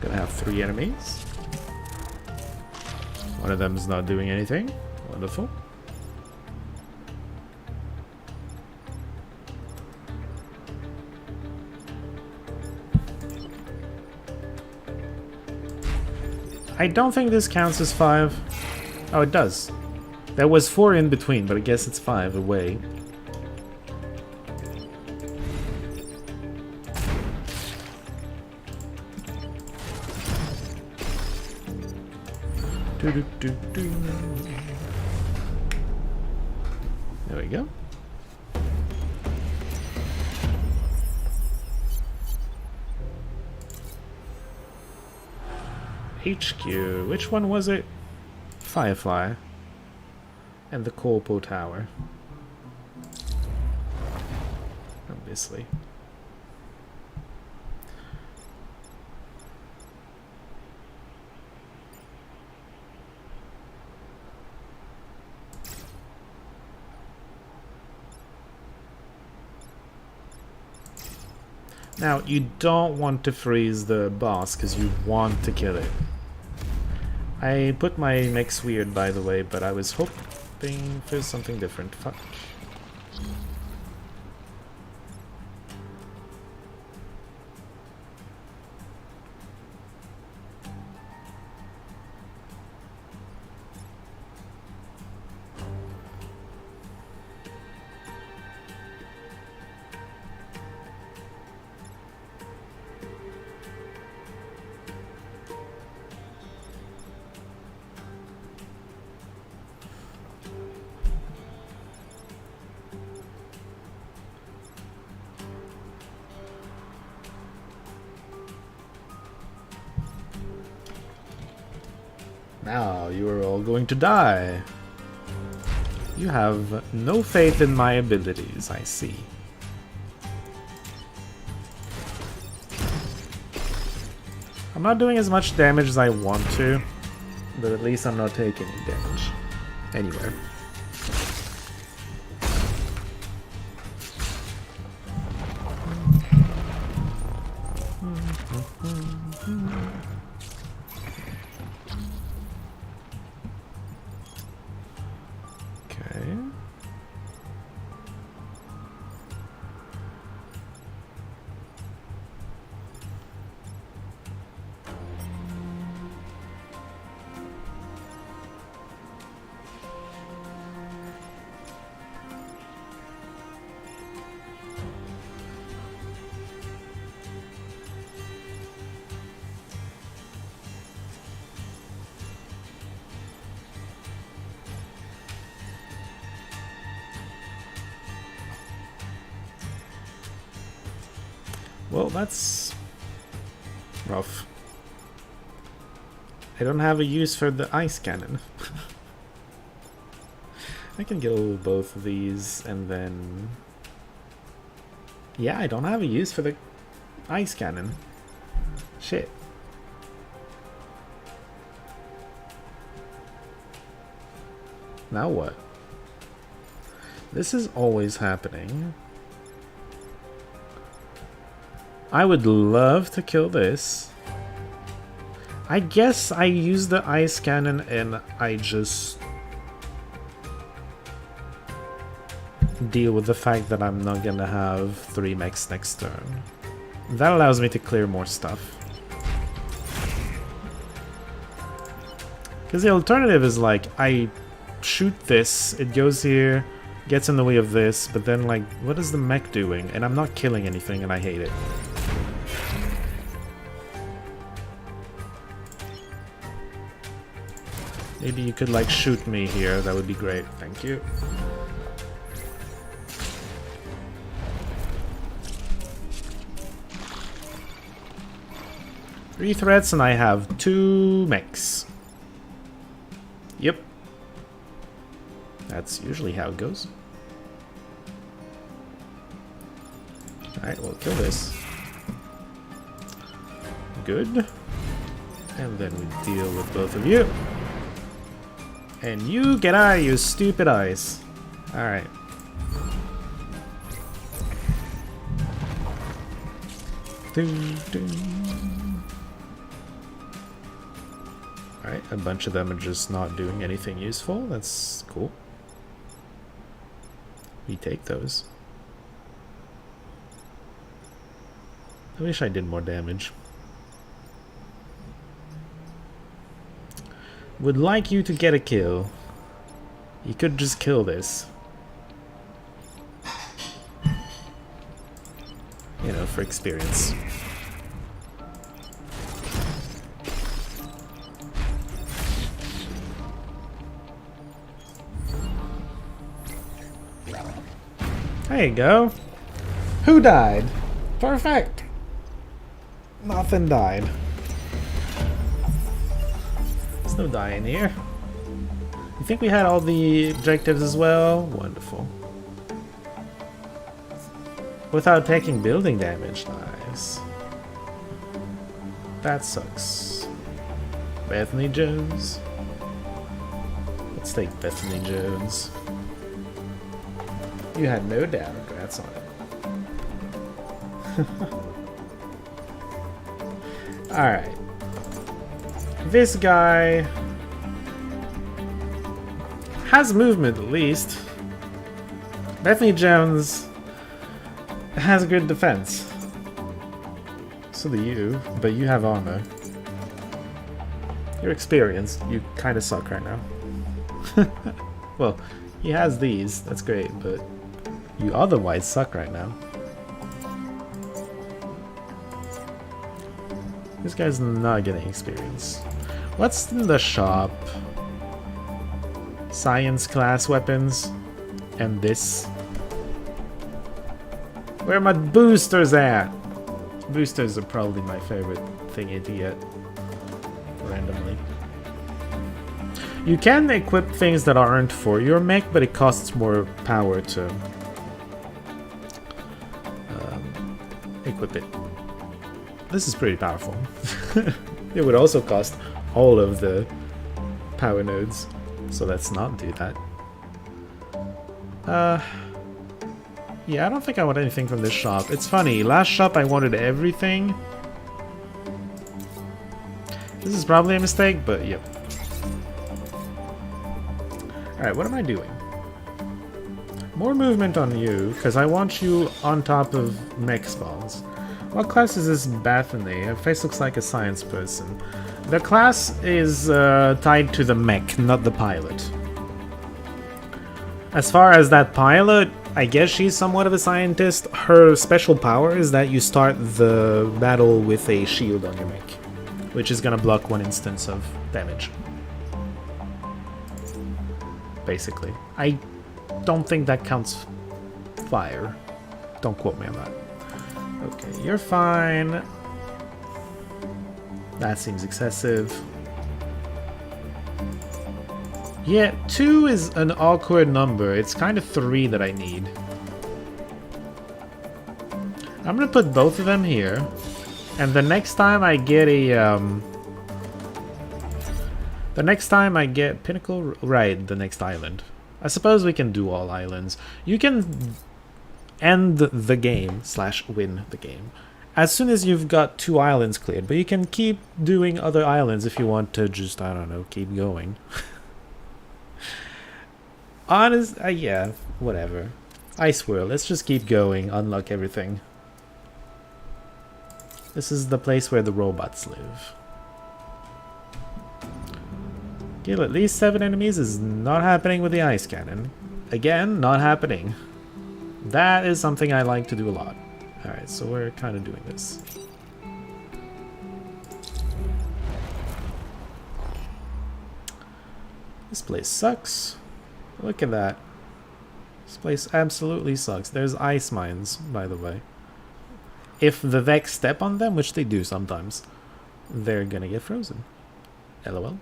Gonna have 3 enemies. One of them is not doing anything. Wonderful. I don't think this counts as 5. Oh, it does. There was 4 in between, but I guess it's 5 away. There we go. HQ. Which one was it? Firefly. And the Corpo Tower. Obviously. Now, you don't want to freeze the boss because you want to kill it. I put my mix weird, by the way, but I was hoping for something different. Fuck. Now you are all going to die. You have no faith in my abilities, I see. I'm not doing as much damage as I want to, but at least I'm not taking any damage anywhere. Okay. Well, that's rough. I don't have a use for the ice cannon. I can kill both of these and then... Yeah, I don't have a use for the ice cannon. Shit. Now what? This is always happening. I would love to kill this. I guess I use the ice cannon and I just deal with the fact that I'm not gonna have 3 mechs next turn. That allows me to clear more stuff. Because the alternative is like, I shoot this, it goes here, gets in the way of this, but then like, what is the mech doing? And I'm not killing anything and I hate it. Maybe you could like shoot me here, that would be great, thank you. Three threats and I have 2 mechs. Yep. That's usually how it goes. Alright, we'll kill this. Good. And then we deal with both of you. And you get out, you stupid eyes. Alright. Alright, a bunch of them are just not doing anything useful. That's cool. We take those. I wish I did more damage. Would like you to get a kill. You could just kill this. You know, for experience. There you go. Who died? Perfect. Nothing died. There's no dying here. You think we had all the objectives as well? Wonderful. Without taking building damage. Nice. That sucks. Bethany Jones. Let's take Bethany Jones. You had no Democrats on it. Alright. This guy has movement at least. Bethany Jones has good defense. So do you, but you have armor. You're experienced. You kind of suck right now. Well, he has these. That's great, but you otherwise suck right now. This guy's not getting experience. What's in the shop? Science class weapons. And this. Where are my boosters at? Boosters are probably my favorite thingy to get randomly. You can equip things that aren't for your mech, but it costs more power to equip it. This is pretty powerful. It would also cost all of the power nodes, so let's not do that. Yeah, I don't think I want anything from this shop. It's funny, last shop I wanted everything. This is probably a mistake, but yep. Alright, what am I doing? More movement on you, because I want you on top of mech spawns. What class is this Bethany? Her face looks like a science person. The class is tied to the mech, not the pilot. As far as that pilot, I guess she's somewhat of a scientist. Her special power is that you start the battle with a shield on your mech, which is gonna block one instance of damage. Basically. I don't think that counts fire. Don't quote me on that. Okay, you're fine. That seems excessive. Yeah, 2 is an awkward number. It's kind of 3 that I need. I'm gonna put both of them here. And the next time I get a, the next time I get Pinnacle... Right, the next island. I suppose we can do all islands. You can end the game / win the game as soon as you've got 2 islands cleared, but you can keep doing other islands if you want to just, I don't know, keep going. Honest, yeah, whatever. Ice World, let's just keep going, unlock everything. This is the place where the robots live. Kill at least 7 enemies is not happening with the ice cannon. Again, not happening. That is something I like to do a lot. Alright, so we're kind of doing this. This place sucks. Look at that. This place absolutely sucks. There's ice mines, by the way. If the Vex step on them, which they do sometimes, they're gonna get frozen. LOL.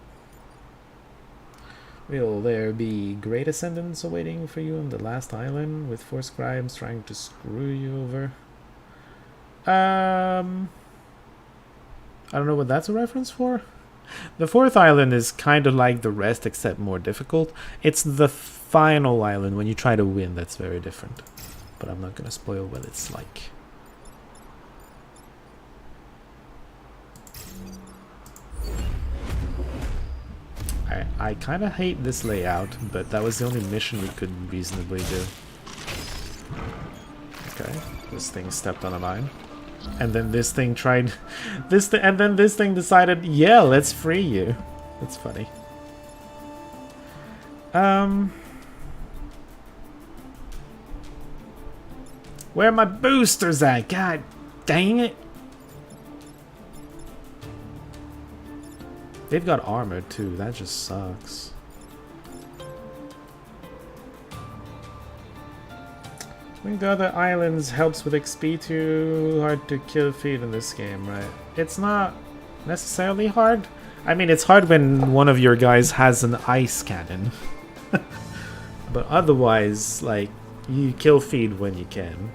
Will there be great ascendants awaiting for you on the last island with 4 scribes trying to screw you over? I don't know what that's a reference for. The 4th island is kind of like the rest except more difficult. It's the final island when you try to win that's very different. But I'm not gonna spoil what it's like. I kind of hate this layout, but that was the only mission we could reasonably do. Okay, this thing stepped on a mine. And then this thing tried... and then this thing decided, yeah, let's free you. That's funny. Where are my boosters at? God dang it. They've got armor too, that just sucks. I think the other islands helps with XP too. Hard to kill feed in this game, right? It's not necessarily hard. I mean, it's hard when one of your guys has an ice cannon. But otherwise, like, you kill feed when you can.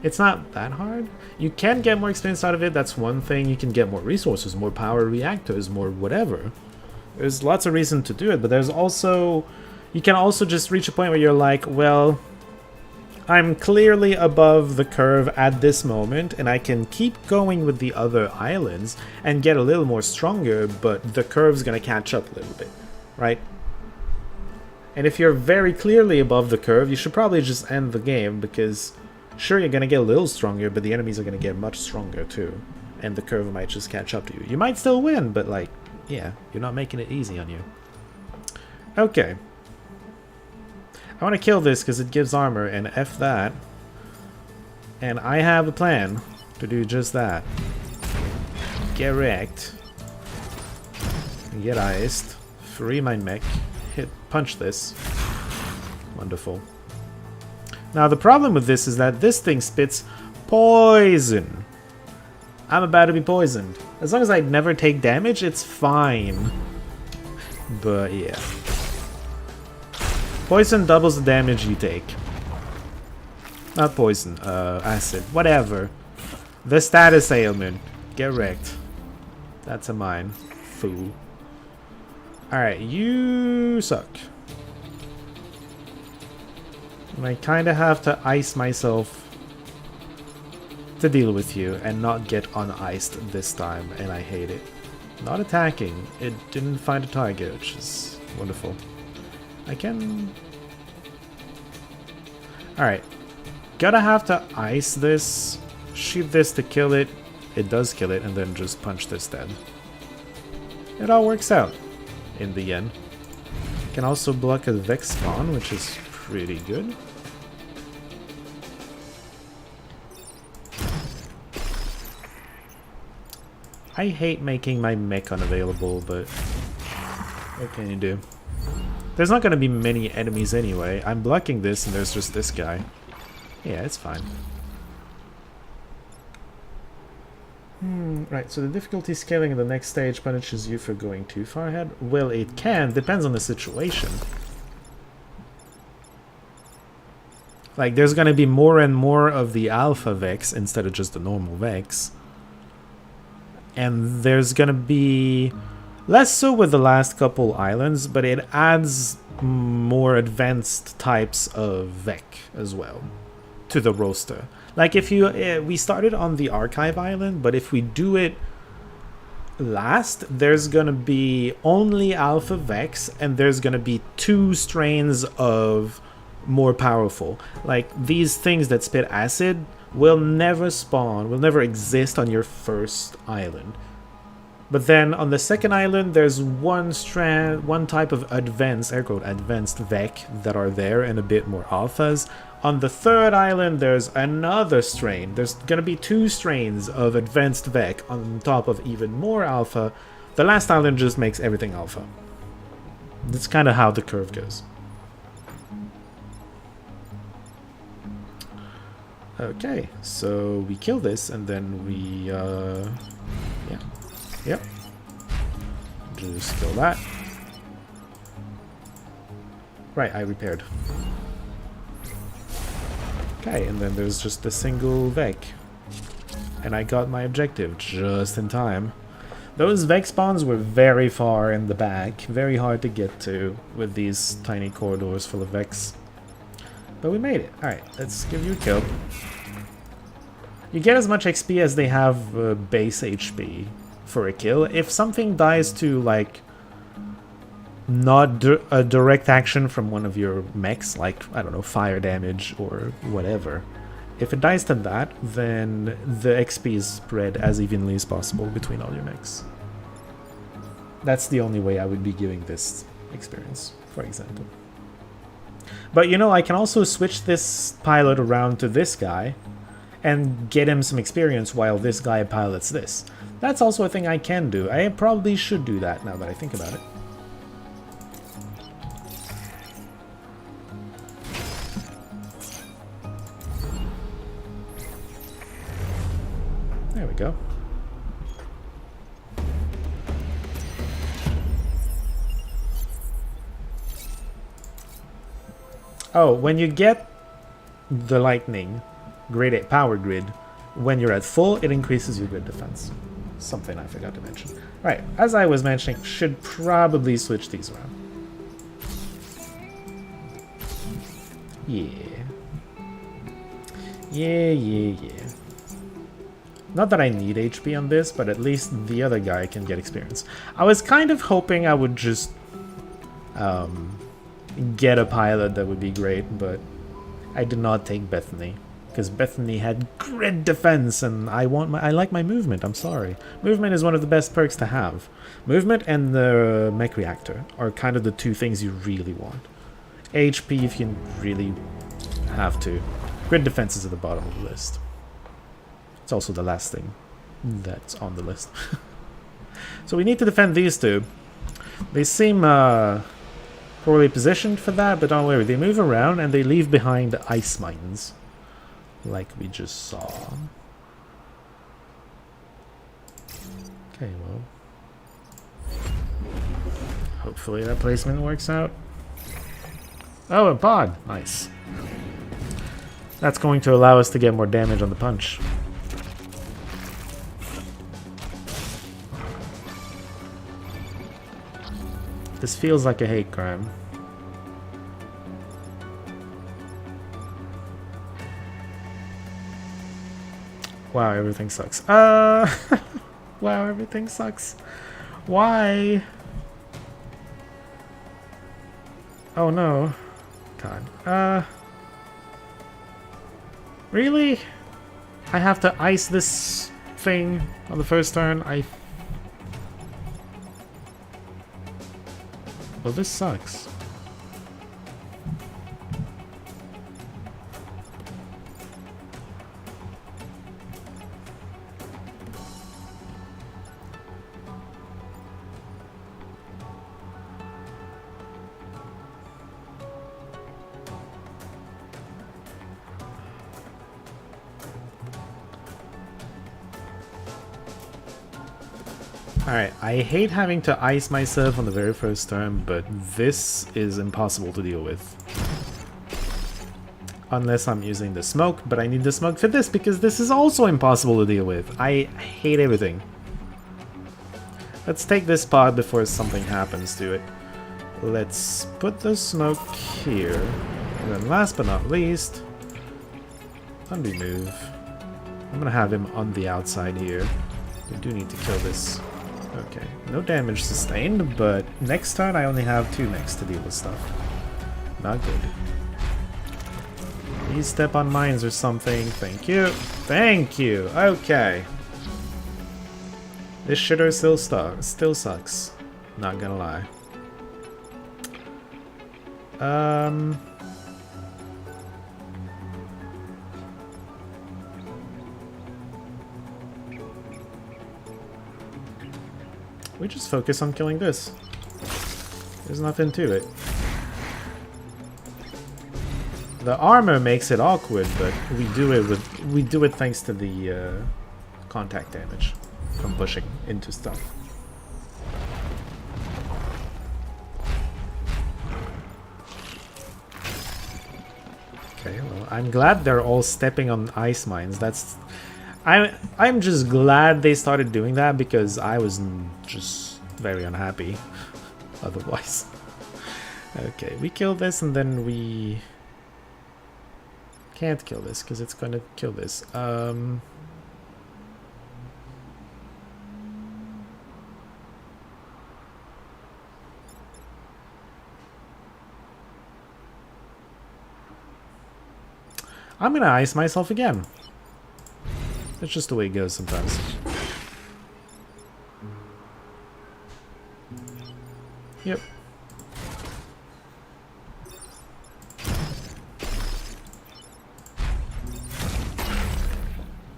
It's not that hard. You can get more experience out of it, that's one thing. You can get more resources, more power reactors, more whatever. There's lots of reason to do it, but there's also... You can also just reach a point where you're like, well, I'm clearly above the curve at this moment, and I can keep going with the other islands and get a little more stronger, but the curve's gonna catch up a little bit, right? And if you're very clearly above the curve, you should probably just end the game, because... Sure, you're gonna get a little stronger, but the enemies are gonna get much stronger too. And the curve might just catch up to you. You might still win, but like, yeah, you're not making it easy on you. Okay. I want to kill this because it gives armor, and F that. And I have a plan to do just that. Get wrecked. Get iced. Free my mech. Punch this. Wonderful. Now the problem with this is that this thing spits poison. I'm about to be poisoned. As long as I never take damage, it's fine. But yeah. Poison doubles the damage you take. Not poison, acid. Whatever. The status ailment. Get wrecked. That's a mine. Fool. Alright, you suck. And I kinda have to ice myself to deal with you and not get uniced this time, and I hate it. Not attacking. It didn't find a target, which is wonderful. I can... Alright. Gotta have to ice this, shoot this to kill it. It does kill it, and then just punch this dead. It all works out in the end. Can also block a Vex spawn, which is pretty good. I hate making my mech unavailable, but what can you do? There's not gonna be many enemies anyway. I'm blocking this and there's just this guy. Yeah, it's fine. Right, so the difficulty scaling in the next stage punishes you for going too far ahead? Well, it can. Depends on the situation. Like, there's gonna be more and more of the Alpha Vex instead of just the normal Vex. And there's gonna be less so with the last couple islands, but it adds more advanced types of Vec as well to the roster. Like if you, we started on the Archive Island, but if we do it last, there's gonna be only Alpha Vex, and there's gonna be 2 strains of more powerful. Like these things that spit acid will never spawn, will never exist on your first island. But then on the second island, there's one type of advanced, air quote, advanced Vec that are there and a bit more alphas. On the third island, there's another strain. There's gonna be 2 strains of advanced Vec on top of even more alpha. The last island just makes everything alpha. That's kind of how the curve goes. Okay, so we kill this and then we, yeah. Yep. Just kill that. Right, I repaired. Okay, and then there's just a single Vec. And I got my objective just in time. Those Vec spawns were very far in the back, very hard to get to with these tiny corridors full of Vecs. But we made it. Alright, let's give you a kill. You get as much XP as they have base HP for a kill. If something dies to, like, not a direct action from one of your mechs, like, I don't know, fire damage or whatever, if it dies to that, then the XP is spread as evenly as possible between all your mechs. That's the only way I would be giving this experience, for example. But, you know, I can also switch this pilot around to this guy and get him some experience while this guy pilots this. That's also a thing I can do. I probably should do that now that I think about it. There we go. Oh, when you get the lightning grade 8 power grid, when you're at full, it increases your grid defense. Something I forgot to mention. Right, as I was mentioning, should probably switch these around. Yeah. Yeah. Not that I need HP on this, but at least the other guy can get experience. I was kind of hoping I would just get a pilot that would be great, but I did not take Bethany. Because Bethany had grid defense, and I like my movement, I'm sorry. Movement is one of the best perks to have. Movement and the mech reactor are kind of the 2 things you really want. HP if you really have to. Grid defense is at the bottom of the list. It's also the last thing that's on the list. So we need to defend these 2. They seem poorly positioned for that, but don't worry, they move around and they leave behind ice mines. Like we just saw. Okay, well. Hopefully that placement works out. Oh, a pod. Nice. That's going to allow us to get more damage on the punch. This feels like a hate crime. Wow, everything sucks. Wow, everything sucks. Why? Oh no. God. Really? I have to ice this thing on the first turn? Well, this sucks. Alright, I hate having to ice myself on the very first turn, but this is impossible to deal with. Unless I'm using the smoke, but I need the smoke for this because this is also impossible to deal with. I hate everything. Let's take this pod before something happens to it. Let's put the smoke here. And then last but not least, undo move. I'm gonna have him on the outside here. We do need to kill this. Okay, no damage sustained, but next turn I only have 2 mechs to deal with stuff. Not good. Please step on mines or something. Thank you. Thank you. Okay. This shitter still sucks. Not gonna lie. We just focus on killing this. There's nothing to it. The armor makes it awkward, but we do it thanks to the contact damage from pushing into stuff. Okay, well, I'm glad they're all stepping on ice mines. I'm just glad they started doing that because I was just very unhappy otherwise. Okay, we kill this and then we can't kill this because it's gonna kill this. I'm gonna ice myself again. It's just the way it goes sometimes. Yep.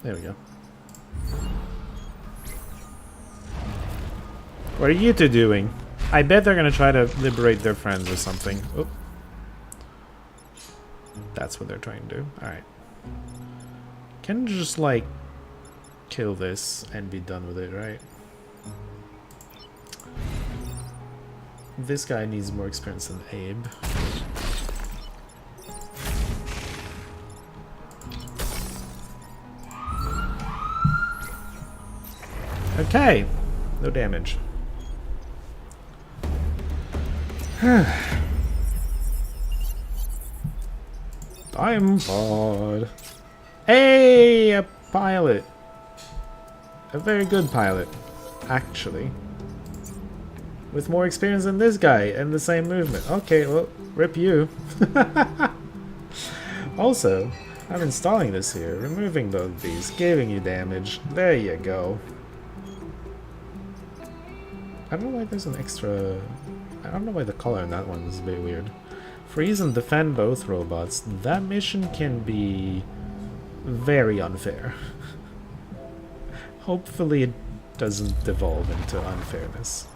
There we go. What are you two doing? I bet they're gonna try to liberate their friends or something. Oh. That's what they're trying to do. Alright. Can just like kill this and be done with it, right? This guy needs more experience than Abe. Okay, no damage. Time pod. Hey, a pilot. A very good pilot, actually. With more experience than this guy and the same movement. Okay, well, rip you. Also, I'm installing this here, removing both of these, giving you damage. There you go. I don't know why there's an extra... I don't know why the color in that one is a bit weird. Freeze and defend both robots. That mission can be very unfair. Hopefully it doesn't devolve into unfairness.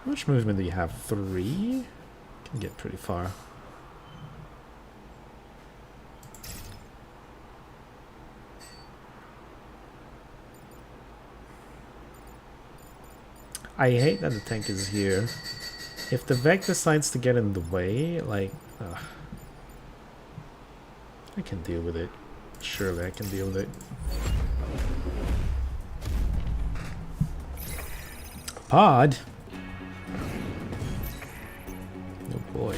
How much movement do you have? 3? Can get pretty far. I hate that the tank is here. If the Vec decides to get in the way, like... I can deal with it. Surely I can deal with it. Pod? Oh boy.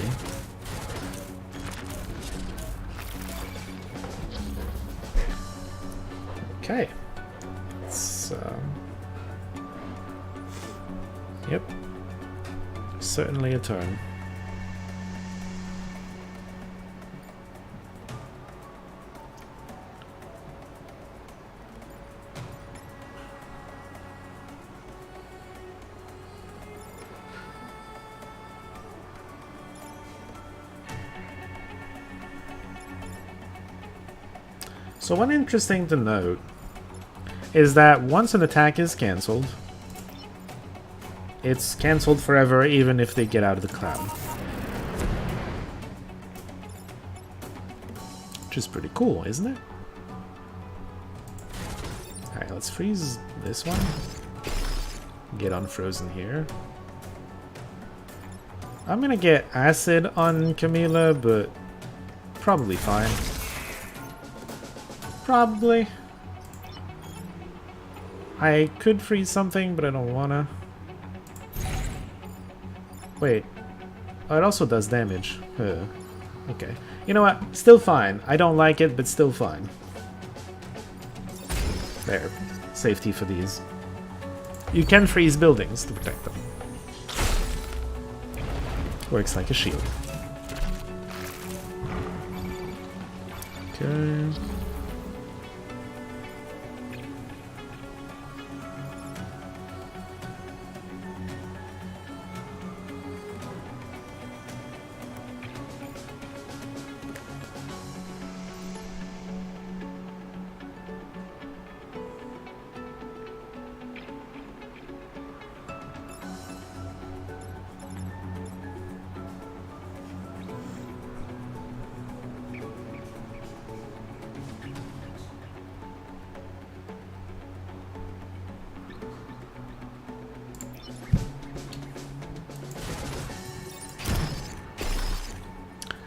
Okay. It's, yep. Certainly a turn. So one interesting to note is that once an attack is cancelled, it's cancelled forever even if they get out of the cloud. Which is pretty cool, isn't it? Alright, let's freeze this one. Get unfrozen here. I'm gonna get acid on Camilla, but probably fine. Probably. I could freeze something, but I don't wanna. Wait. Oh, it also does damage. Okay. You know what? Still fine. I don't like it, but still fine. There. Safety for these. You can freeze buildings to protect them. Works like a shield. Okay.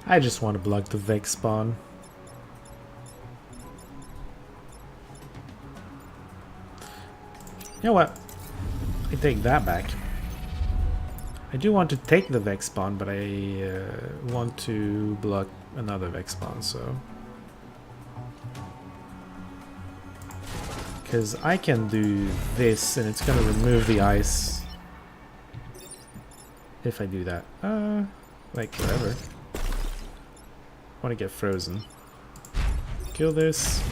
I just want to block the Vex spawn. You know what? I take that back. I do want to take the Vex spawn, but I want to block another Vex spawn, so... Because I can do this, and it's going to remove the ice. If I do that. Like, whatever. I want to get frozen. Kill this.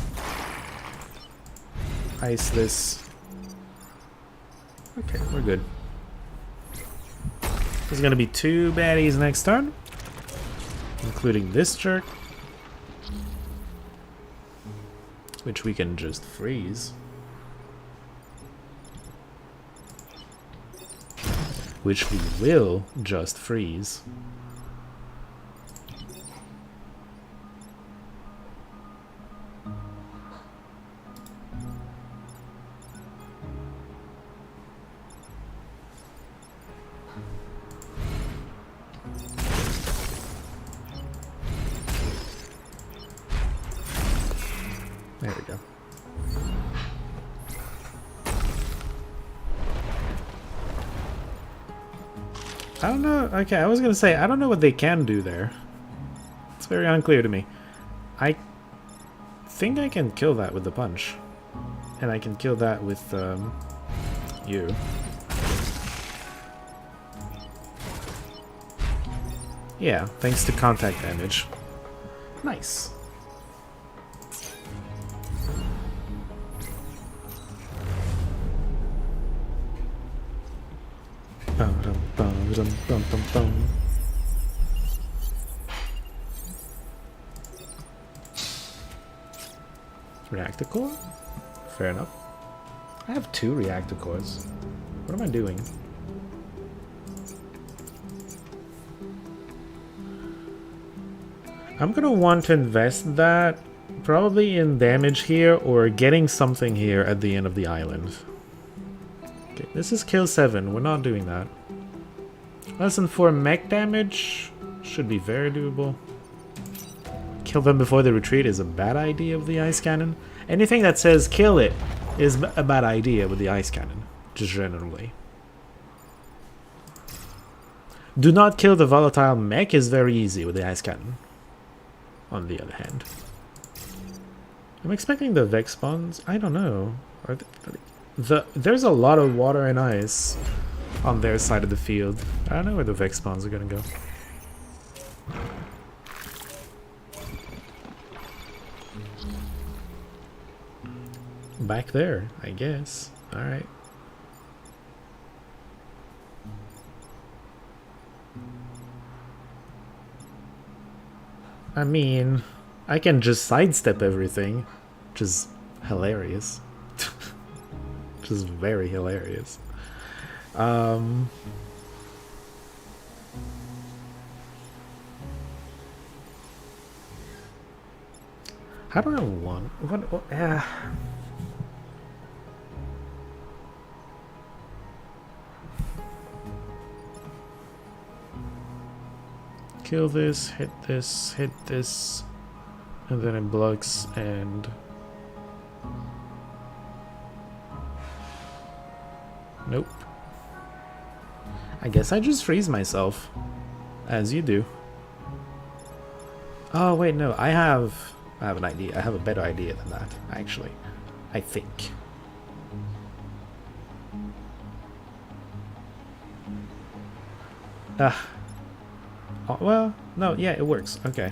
Ice this. Okay, we're good. There's gonna be 2 baddies next turn, including this jerk, which we can just freeze. Which we will just freeze. There we go. I don't know. Okay, I was gonna say, I don't know what they can do there. It's very unclear to me. I think I can kill that with the punch. And I can kill that with, you. Yeah, thanks to contact damage. Nice. Reactor core? Fair enough. I have 2 reactor cores. What am I doing? I'm gonna want to invest that probably in damage here or getting something here at the end of the island. Okay, this is kill 7. We're not doing that. Less than 4 mech damage should be very doable. Kill them before they retreat is a bad idea with the ice cannon. Anything that says kill it is a bad idea with the ice cannon, just generally. Do not kill the volatile mech is very easy with the ice cannon, on the other hand. I'm expecting the Vex spawns. I don't know. There's a lot of water and ice on their side of the field. I don't know where the Vex spawns are gonna go. Back there, I guess. Alright. I mean, I can just sidestep everything, which is hilarious. Which is very hilarious. How do I want... What kill this, hit this, and then it blocks and... Nope. I guess I just freeze myself, as you do. Oh wait, no, I have an idea. I have a better idea than that, actually. I think. Oh, well, no, yeah, it works. Okay.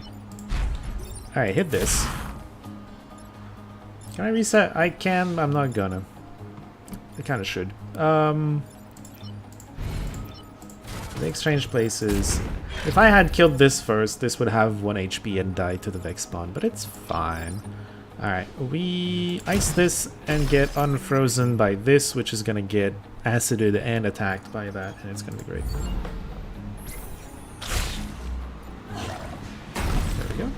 Alright, hit this. Can I reset? I can, I'm not gonna. I kinda should. The exchange places. If I had killed this first, this would have 1 HP and die to the Vex spawn, but it's fine. Alright, we ice this and get unfrozen by this, which is gonna get acided and attacked by that, and it's gonna be great. There we go.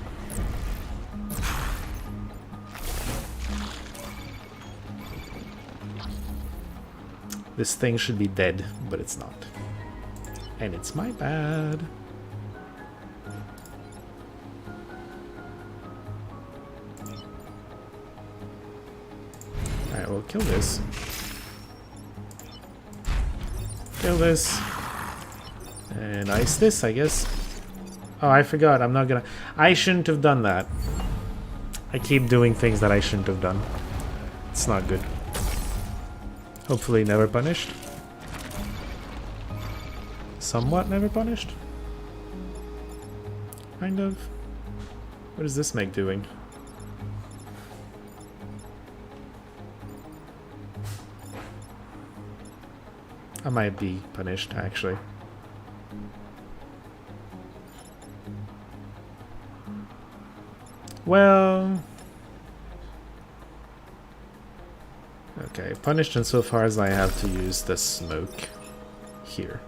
This thing should be dead, but it's not. And it's my bad. Alright, we'll kill this. Kill this. And ice this, I guess. Oh, I forgot. I'm not gonna... I shouldn't have done that. I keep doing things that I shouldn't have done. It's not good. Hopefully never punished. Somewhat never punished? Kind of. What is this make doing? I might be punished, actually. Well... Okay, punished insofar as I have to use the smoke here.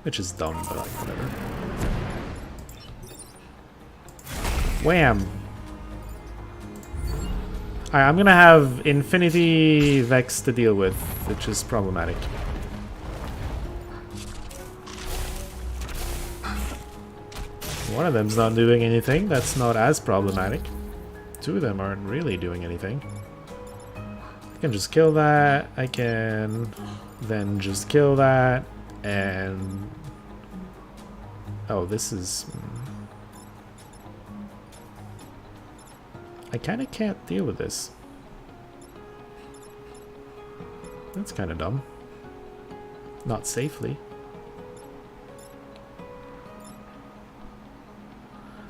Which is dumb, but like, whatever. Wham! Alright, I'm gonna have Infinity Vex to deal with, which is problematic. One of them's not doing anything, that's not as problematic. Two of them aren't really doing anything. I can just kill that, I can then just kill that, and... Oh, this is... I kinda can't deal with this. That's kinda dumb. Not safely.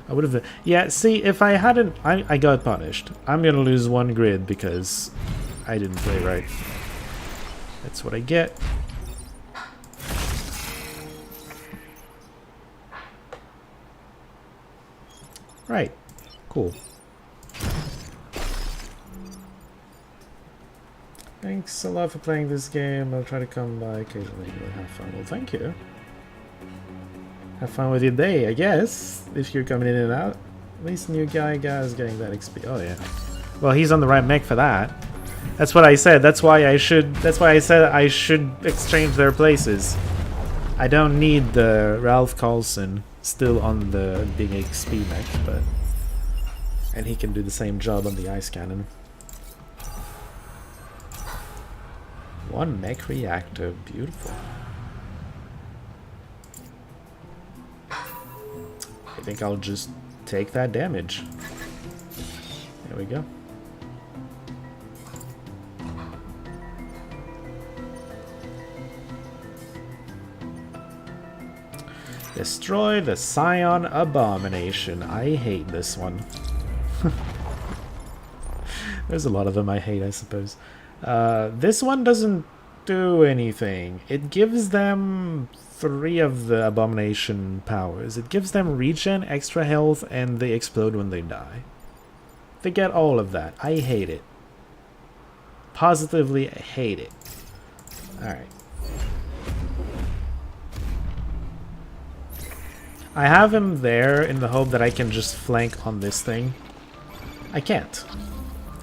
I would have... Yeah, see, if I hadn't... I got punished. I'm gonna lose 1 grid because I didn't play right. That's what I get. Right. Cool. Thanks a lot for playing this game. I'll try to come by occasionally to have fun. Well, thank you. Have fun with your day, I guess, if you're coming in and out. At least new guy is getting that XP. Oh yeah. Well, he's on the right mech for that. That's what I said. That's why I said I should exchange their places. I don't need the Ralph Carlson still on the big XP mech, but... And he can do the same job on the ice cannon. One mech reactor, beautiful. I think I'll just take that damage. There we go. Destroy the Scion Abomination. I hate this one. There's a lot of them I hate, I suppose. This one doesn't do anything. It gives them 3 of the Abomination powers. It gives them regen, extra health, and they explode when they die. They get all of that. I hate it. Positively hate it. Alright. I have him there in the hope that I can just flank on this thing. I can't.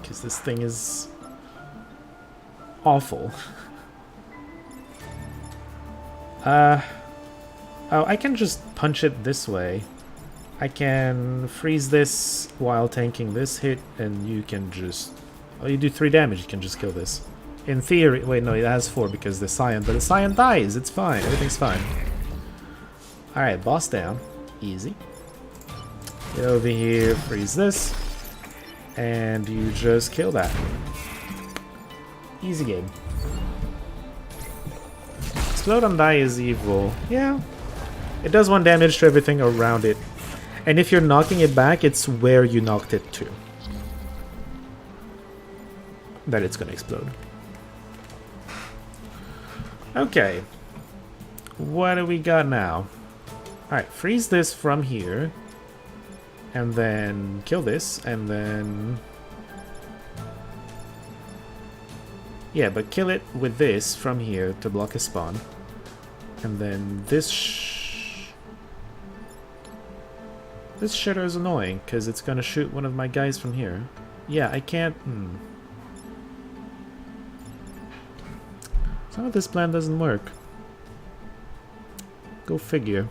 Because this thing is... awful. Oh, I can just punch it this way. I can freeze this while tanking this hit, and you can just... Oh, you do 3 damage, you can just kill this. In theory... Wait, no, it has 4 because the Scion... But the Scion dies, it's fine, everything's fine. Alright, boss down. Easy. Get over here, freeze this. And you just kill that. Easy game. Explode on die is evil. Yeah. It does 1 damage to everything around it. And if you're knocking it back, it's where you knocked it to that it's gonna explode. Okay. What do we got now? Alright, freeze this from here. And then kill this, and then... Yeah, but kill it with this from here to block a spawn. And then this... This shitter is annoying, because it's gonna shoot one of my guys from here. Yeah, I can't... Some of this plan doesn't work. Go figure.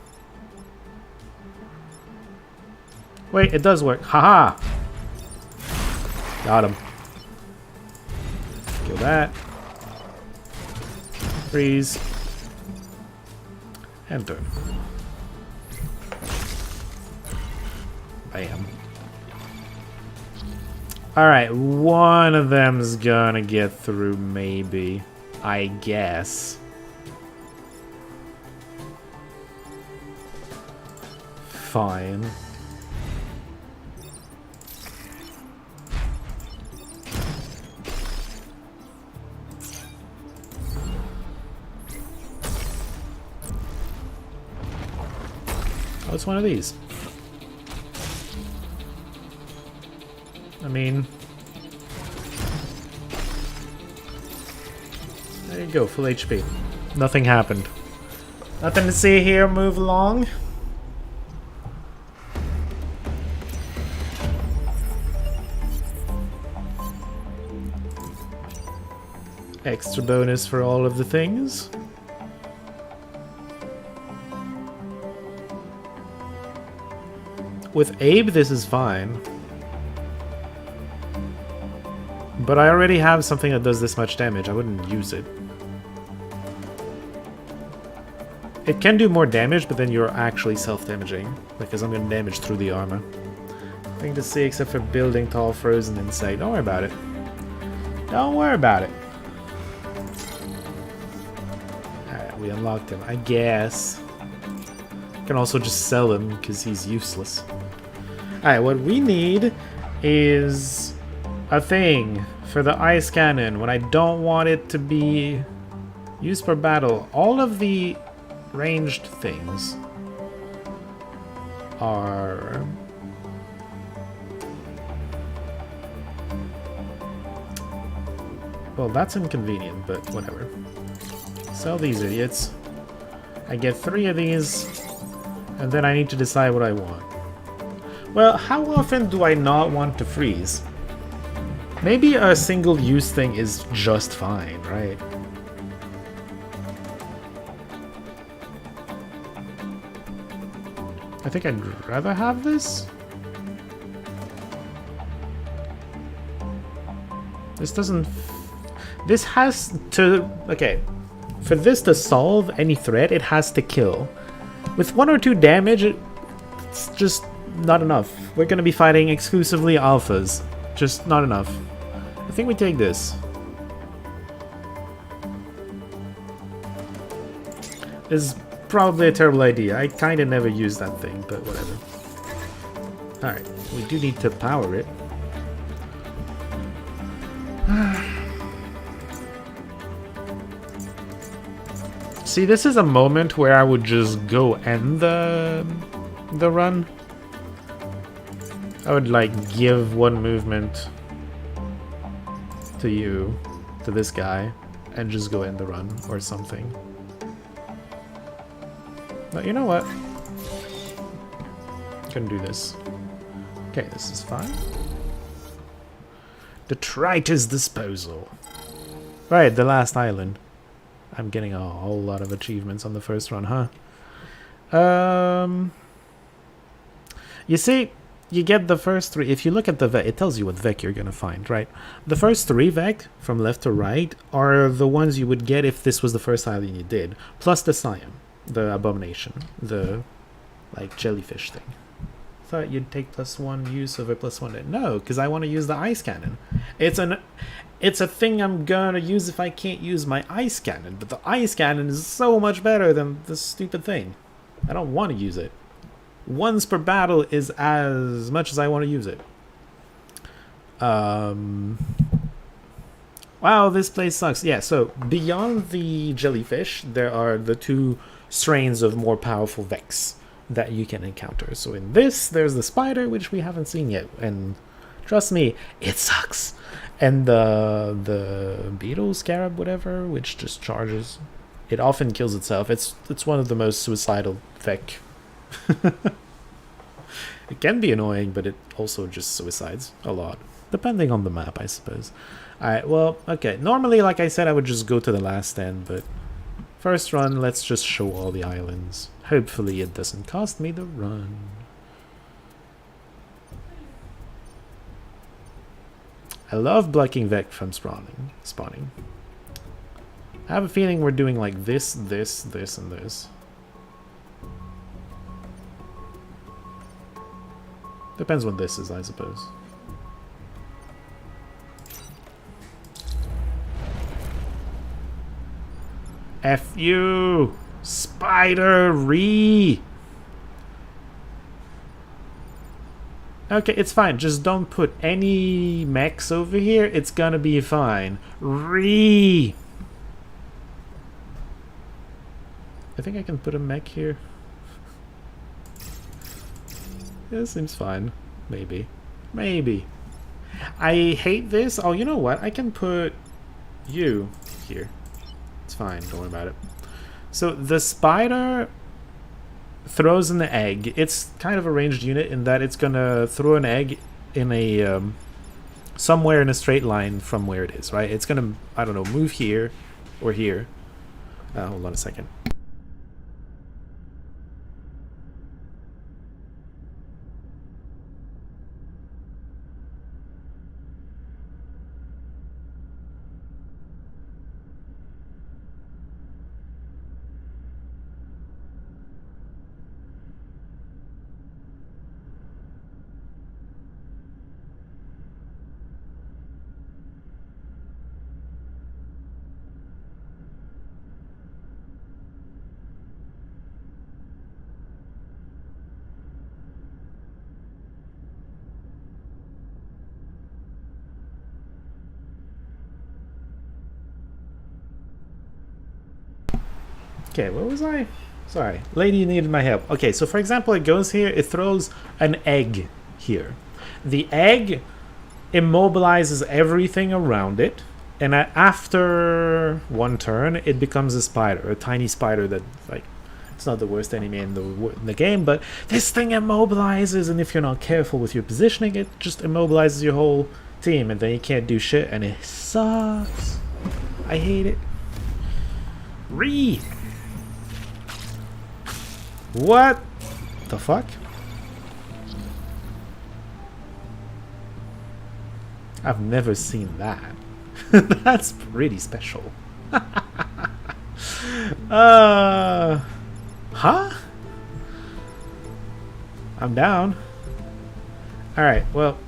Wait, it does work. Haha! Got him. Kill that. Freeze. And turn. Bam. Alright, one of them's gonna get through, maybe. I guess. Fine. Oh, it's one of these. I mean... There you go, full HP. Nothing happened. Nothing to see here, move along. Extra bonus for all of the things. With Abe, this is fine. But I already have something that does this much damage. I wouldn't use it. It can do more damage, but then you're actually self-damaging. Because I'm going to damage through the armor. Nothing to see except for building tall frozen inside. Don't worry about it. Don't worry about it. Alright, we unlocked him. I guess. I can also just sell him because he's useless. Alright, what we need is a thing for the ice cannon when I don't want it to be used for battle. All of the ranged things are... Well, that's inconvenient, but whatever. Sell these idiots. I get 3 of these, and then I need to decide what I want. Well, how often do I not want to freeze? Maybe a single-use thing is just fine, right? I think I'd rather have this. This doesn't... This has to... Okay. For this to solve any threat, it has to kill. With 1 or 2 damage, it's just not enough. We're gonna be fighting exclusively alphas. Just not enough. I think we take this. This is probably a terrible idea. I kinda never use that thing, but whatever. Alright, we do need to power it. See, this is a moment where I would just go end the run. I would like give 1 movement to you, to this guy, and just go end the run or something. But you know what? Can do this. Okay, this is fine. Detritus disposal. Right, the last island. I'm getting a whole lot of achievements on the first run, huh? You see, you get the first 3. If you look at the VEC, it tells you what VEC you're gonna find, right? The first 3 VEC, from left to right, are the ones you would get if this was the first island you did. Plus the Siam, the abomination, the, like, jellyfish thing. Thought you'd take +1 use over +1. No, because I want to use the ice cannon. It's a thing I'm gonna use if I can't use my ice cannon, but the ice cannon is so much better than this stupid thing. I don't want to use it. Once per battle is as much as I want to use it. Wow, this place sucks. Yeah, so beyond the jellyfish, there are the 2 strains of more powerful Vex that you can encounter. So in this, there's the spider, which we haven't seen yet, and trust me, it sucks. And the beetle, scarab, whatever, which just charges. It often kills itself. It's one of the most suicidal Vec. It can be annoying, but it also just suicides a lot. Depending on the map, I suppose. Alright, well, okay. Normally, like I said, I would just go to the last end, but first run, let's just show all the islands. Hopefully it doesn't cost me the run. I love blocking Vec from spawning. I have a feeling we're doing like this, this, this, and this. Depends what this is, I suppose. F you! Spider-Ree! Okay, it's fine. Just don't put any mechs over here. It's gonna be fine. Ree! I think I can put a mech here. Yeah, seems fine. Maybe. Maybe. I hate this. Oh, you know what? I can put you here. It's fine. Don't worry about it. So the spider throws an egg. It's kind of a ranged unit in that it's gonna throw an egg in a somewhere in a straight line from where it is, right? It's gonna, I don't know, move here or here. Hold on a second. Okay, where was I? Sorry. Lady needed my help. Okay, so for example, it goes here, it throws an egg here. The egg immobilizes everything around it, and after one turn, it becomes a spider, a tiny spider that, like, it's not the worst enemy in the game, but this thing immobilizes, and if you're not careful with your positioning, it just immobilizes your whole team, and then you can't do shit, and it sucks. I hate it. What The fuck? I've never seen that. That's pretty special. Huh? I'm down. Alright, well.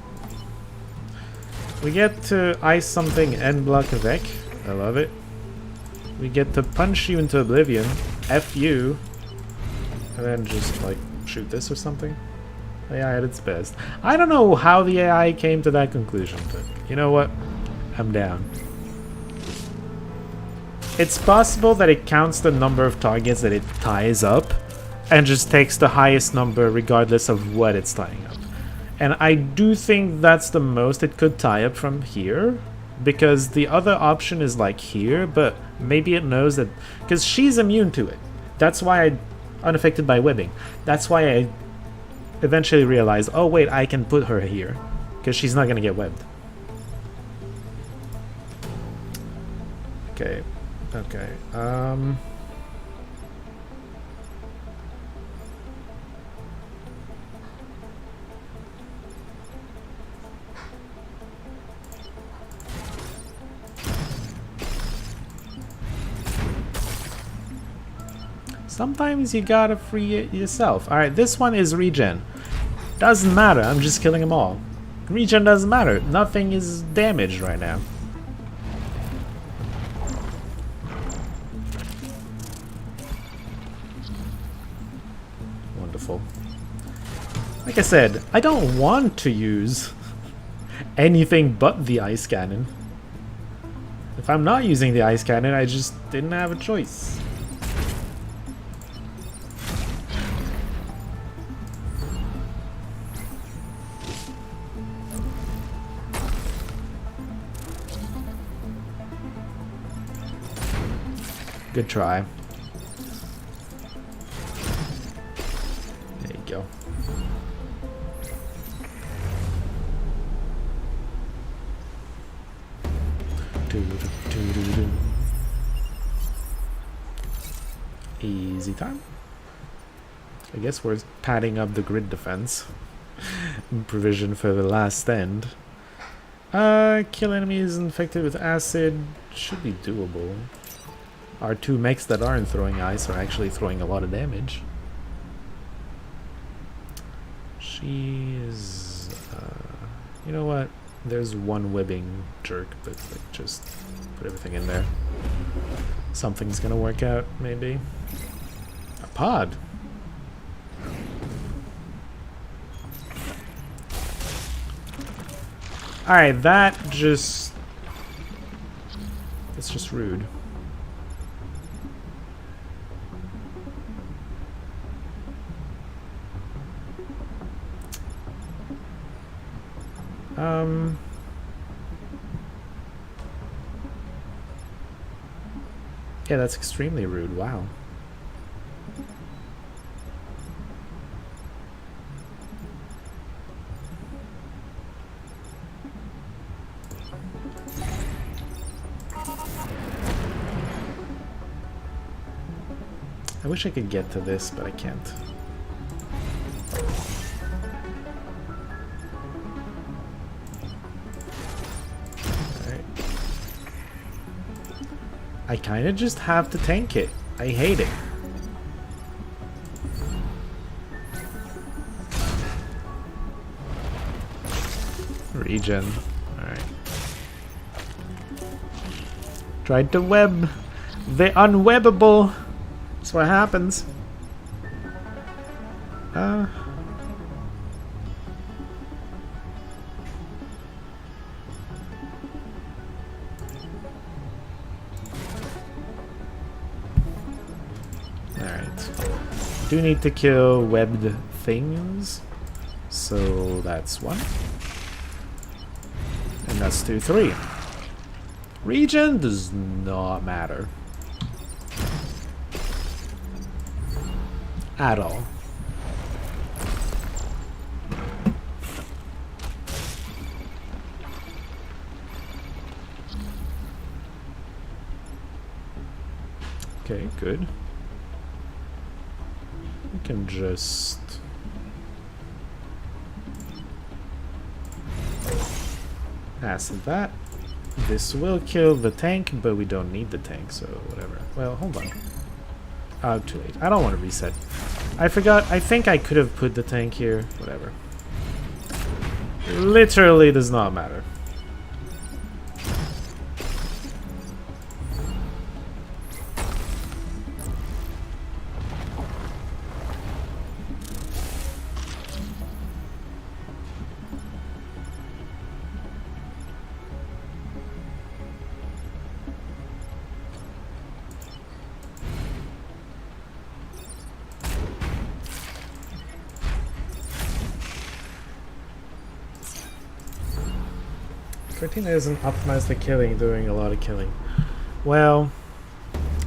We get to ice something and block a Vec. I love it. We get to punch you into oblivion. F you. And then just, like, shoot this or something. AI at its best. I don't know how the AI came to that conclusion, but you know what? I'm down. It's possible that it counts the number of targets that it ties up and just takes the highest number regardless of what it's tying up. And I do think that's the most it could tie up from here, because the other option is like here, but maybe it knows that because she's immune to it. That's why I unaffected by webbing. That's why I eventually realized, oh wait, I can put her here because she's not gonna get webbed. Okay. Okay. Sometimes you gotta free it yourself. Alright, this one is regen. Doesn't matter, I'm just killing them all. Regen doesn't matter, nothing is damaged right now. Wonderful. Like I said, I don't want to use anything but the ice cannon. If I'm not using the ice cannon, I just didn't have a choice. Good try. There you go. Easy time. I guess we're padding up the grid defense. Provision for the last stand. Kill enemies infected with acid should be doable. Our two mechs that aren't throwing ice are actually throwing a lot of damage. She is... you know what? There's one webbing jerk, but like, just put everything in there. Something's gonna work out, maybe. A pod! Alright, that just... It's just rude. Yeah, that's extremely rude. Wow. I wish I could get to this, but I can't. I kinda just have to tank it. I hate it. Regen. Alright. Tried to web. The unwebbable. That's what happens. Do need to kill webbed things, so that's 1, and that's 2, 3. Regen does not matter at all. Okay, good. Can just Acid that. This will kill the tank, but we don't need the tank, so whatever. Well, hold on. Too late. I don't want to reset. I forgot. I think I could have put the tank here. Whatever. Literally does not matter. Cortina isn't optimized for killing, doing a lot of killing. Well,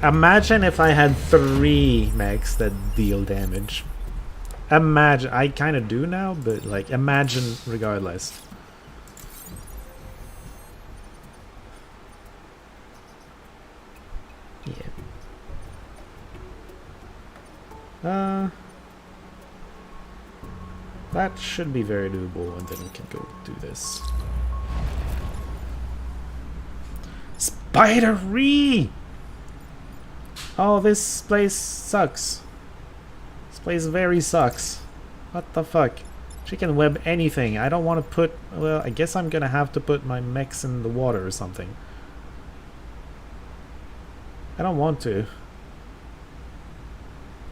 imagine if I had 3 mechs that deal damage. Imagine. I kind of do now, but like, imagine regardless. Yeah. That should be very doable, and then we can go do this. Spidery! Oh, this place sucks. This place very sucks. What the fuck? She can web anything. I don't want to put... Well, I guess I'm gonna have to put my mechs in the water or something. I don't want to.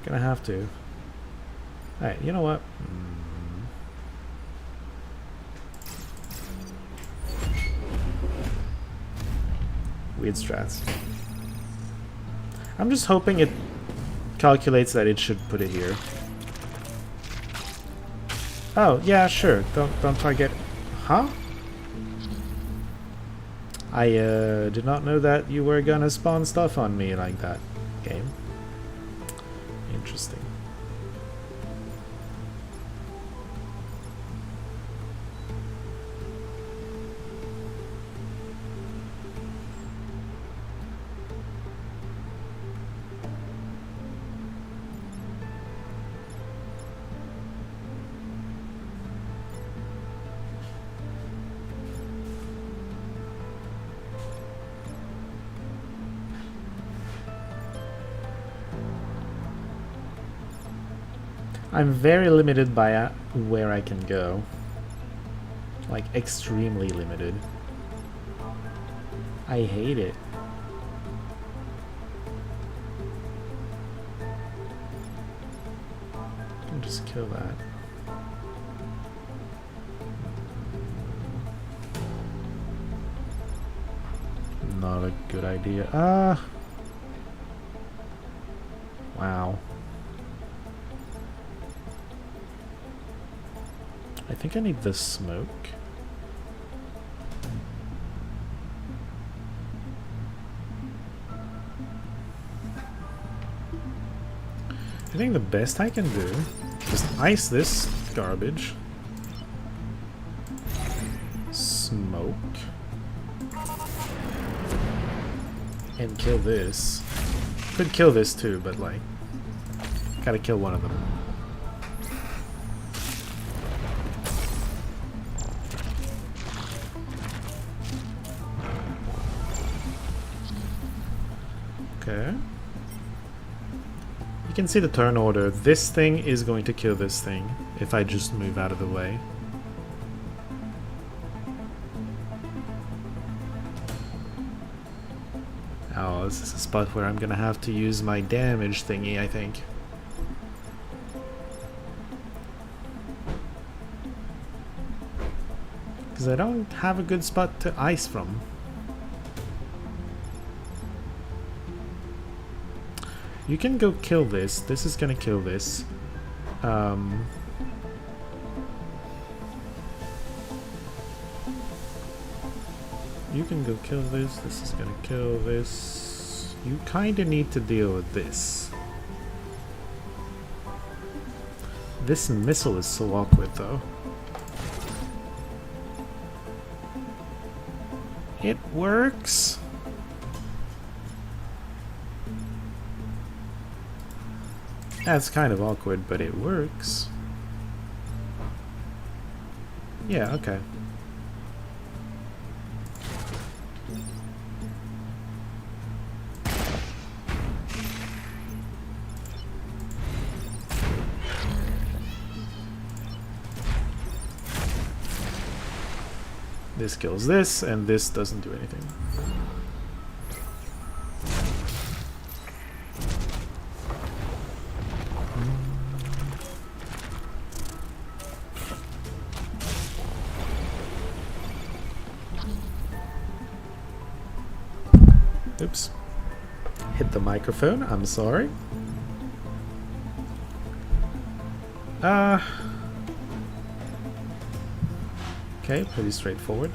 Gonna have to. Alright, you know what? Weird strats. I'm just hoping it calculates that it should put it here. Oh, yeah, sure. Don't target. Huh? I did not know that you were gonna spawn stuff on me like that. Game. Interesting. I'm very limited by where I can go. Like, extremely limited. I hate it. I can just kill that. Not a good idea. Wow. I think I need the smoke. I think the best I can do is ice this garbage. Smoke. And kill this. Could kill this too, but like, gotta kill one of them. Okay. You can see the turn order. This thing is going to kill this thing if I just move out of the way. Oh, this is a spot where I'm gonna have to use my damage thingy, I think. Because I don't have a good spot to ice from. You can go kill this. This is gonna kill this. You can go kill this. This is gonna kill this. You kinda need to deal with this. This missile is so awkward though. It works. That's kind of awkward, but it works. Yeah, okay. This kills this, and this doesn't do anything. Oops. Hit the microphone, I'm sorry. Okay, pretty straightforward.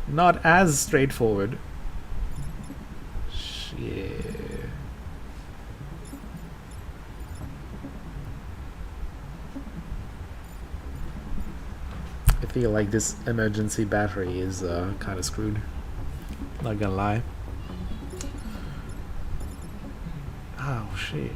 Not as straightforward. Shit. I feel like this emergency battery is kind of screwed. Not gonna lie. Oh shit.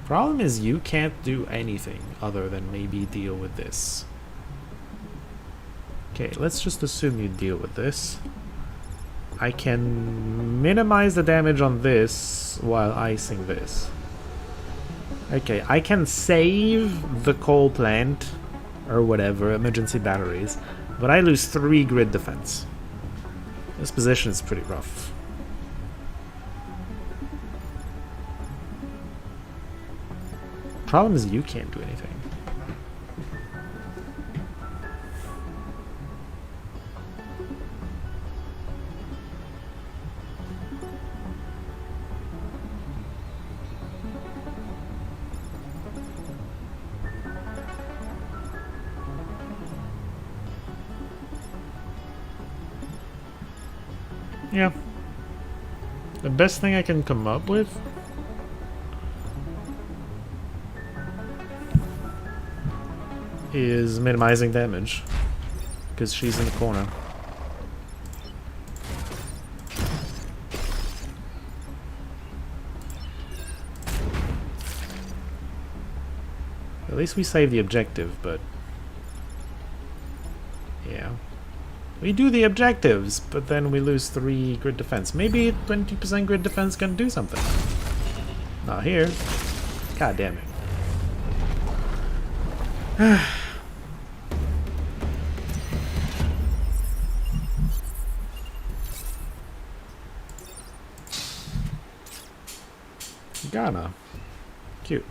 Problem is you can't do anything other than maybe deal with this. Okay, let's just assume you deal with this. I can minimize the damage on this while icing this. Okay, I can save the coal plant or whatever, emergency batteries, but I lose 3 grid defense. This position is pretty rough. Problem is you can't do anything. Yeah. The best thing I can come up with is minimizing damage, because she's in the corner. At least we save the objective, but yeah. We do the objectives, but then we lose 3 grid defense. Maybe 20% grid defense can do something. Not here. God damn it. Ghana. Cute.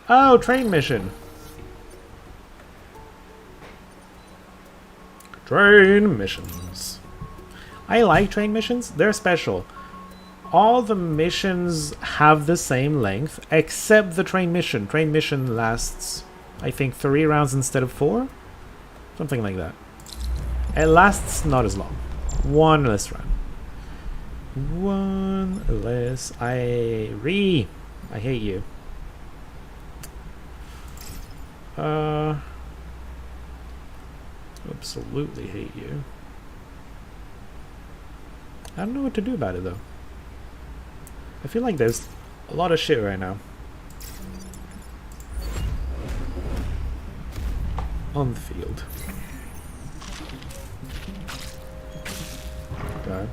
Oh, train mission. Train missions. I like train missions. They're special. All the missions have the same length, except the train mission. Train mission lasts, I think, 3 rounds instead of 4? Something like that. It lasts not as long. 1 less round. 1 less. I hate you. Absolutely hate you. I don't know what to do about it though. I feel like there's a lot of shit right now on the field. Okay.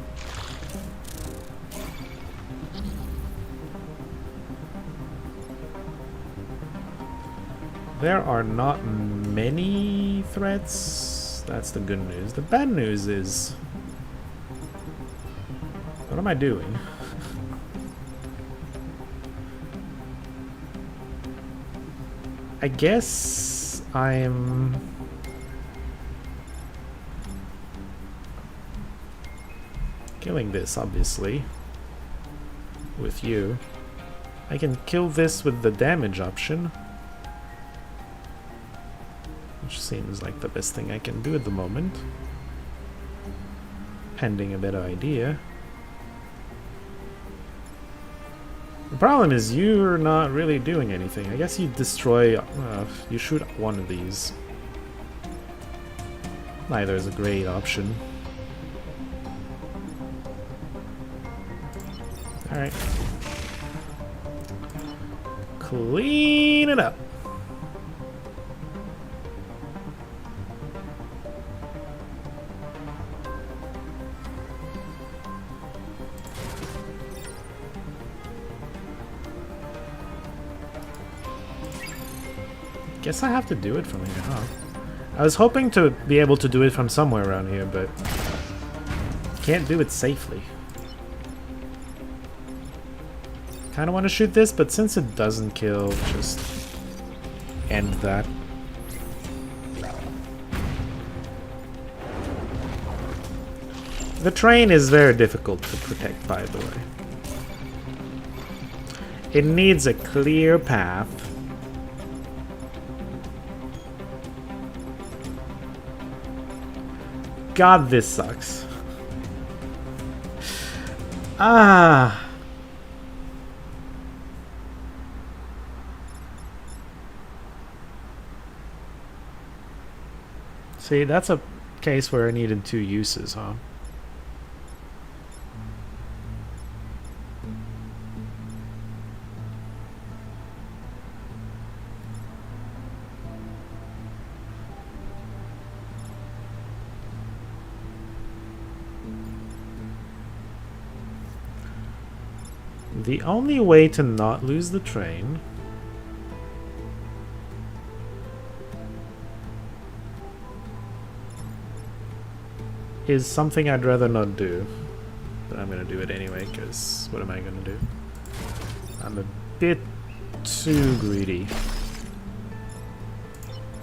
There are not many threats. That's the good news. The bad news is... what am I doing? I guess I'm... killing this, obviously. With you. I can kill this with the damage option. Which seems like the best thing I can do at the moment. Pending a better idea. The problem is you're not really doing anything. I guess you destroy... you shoot one of these. Neither is a great option. Alright. Clean it up. Guess I have to do it from here, huh? I was hoping to be able to do it from somewhere around here, but can't do it safely. Kinda want to shoot this, but since it doesn't kill, just end that. The train is very difficult to protect, by the way. It needs a clear path. God, this sucks. Ah. See, that's a case where I needed two uses, huh? The only way to not lose the train is something I'd rather not do. But I'm gonna do it anyway, because what am I gonna do? I'm a bit too greedy.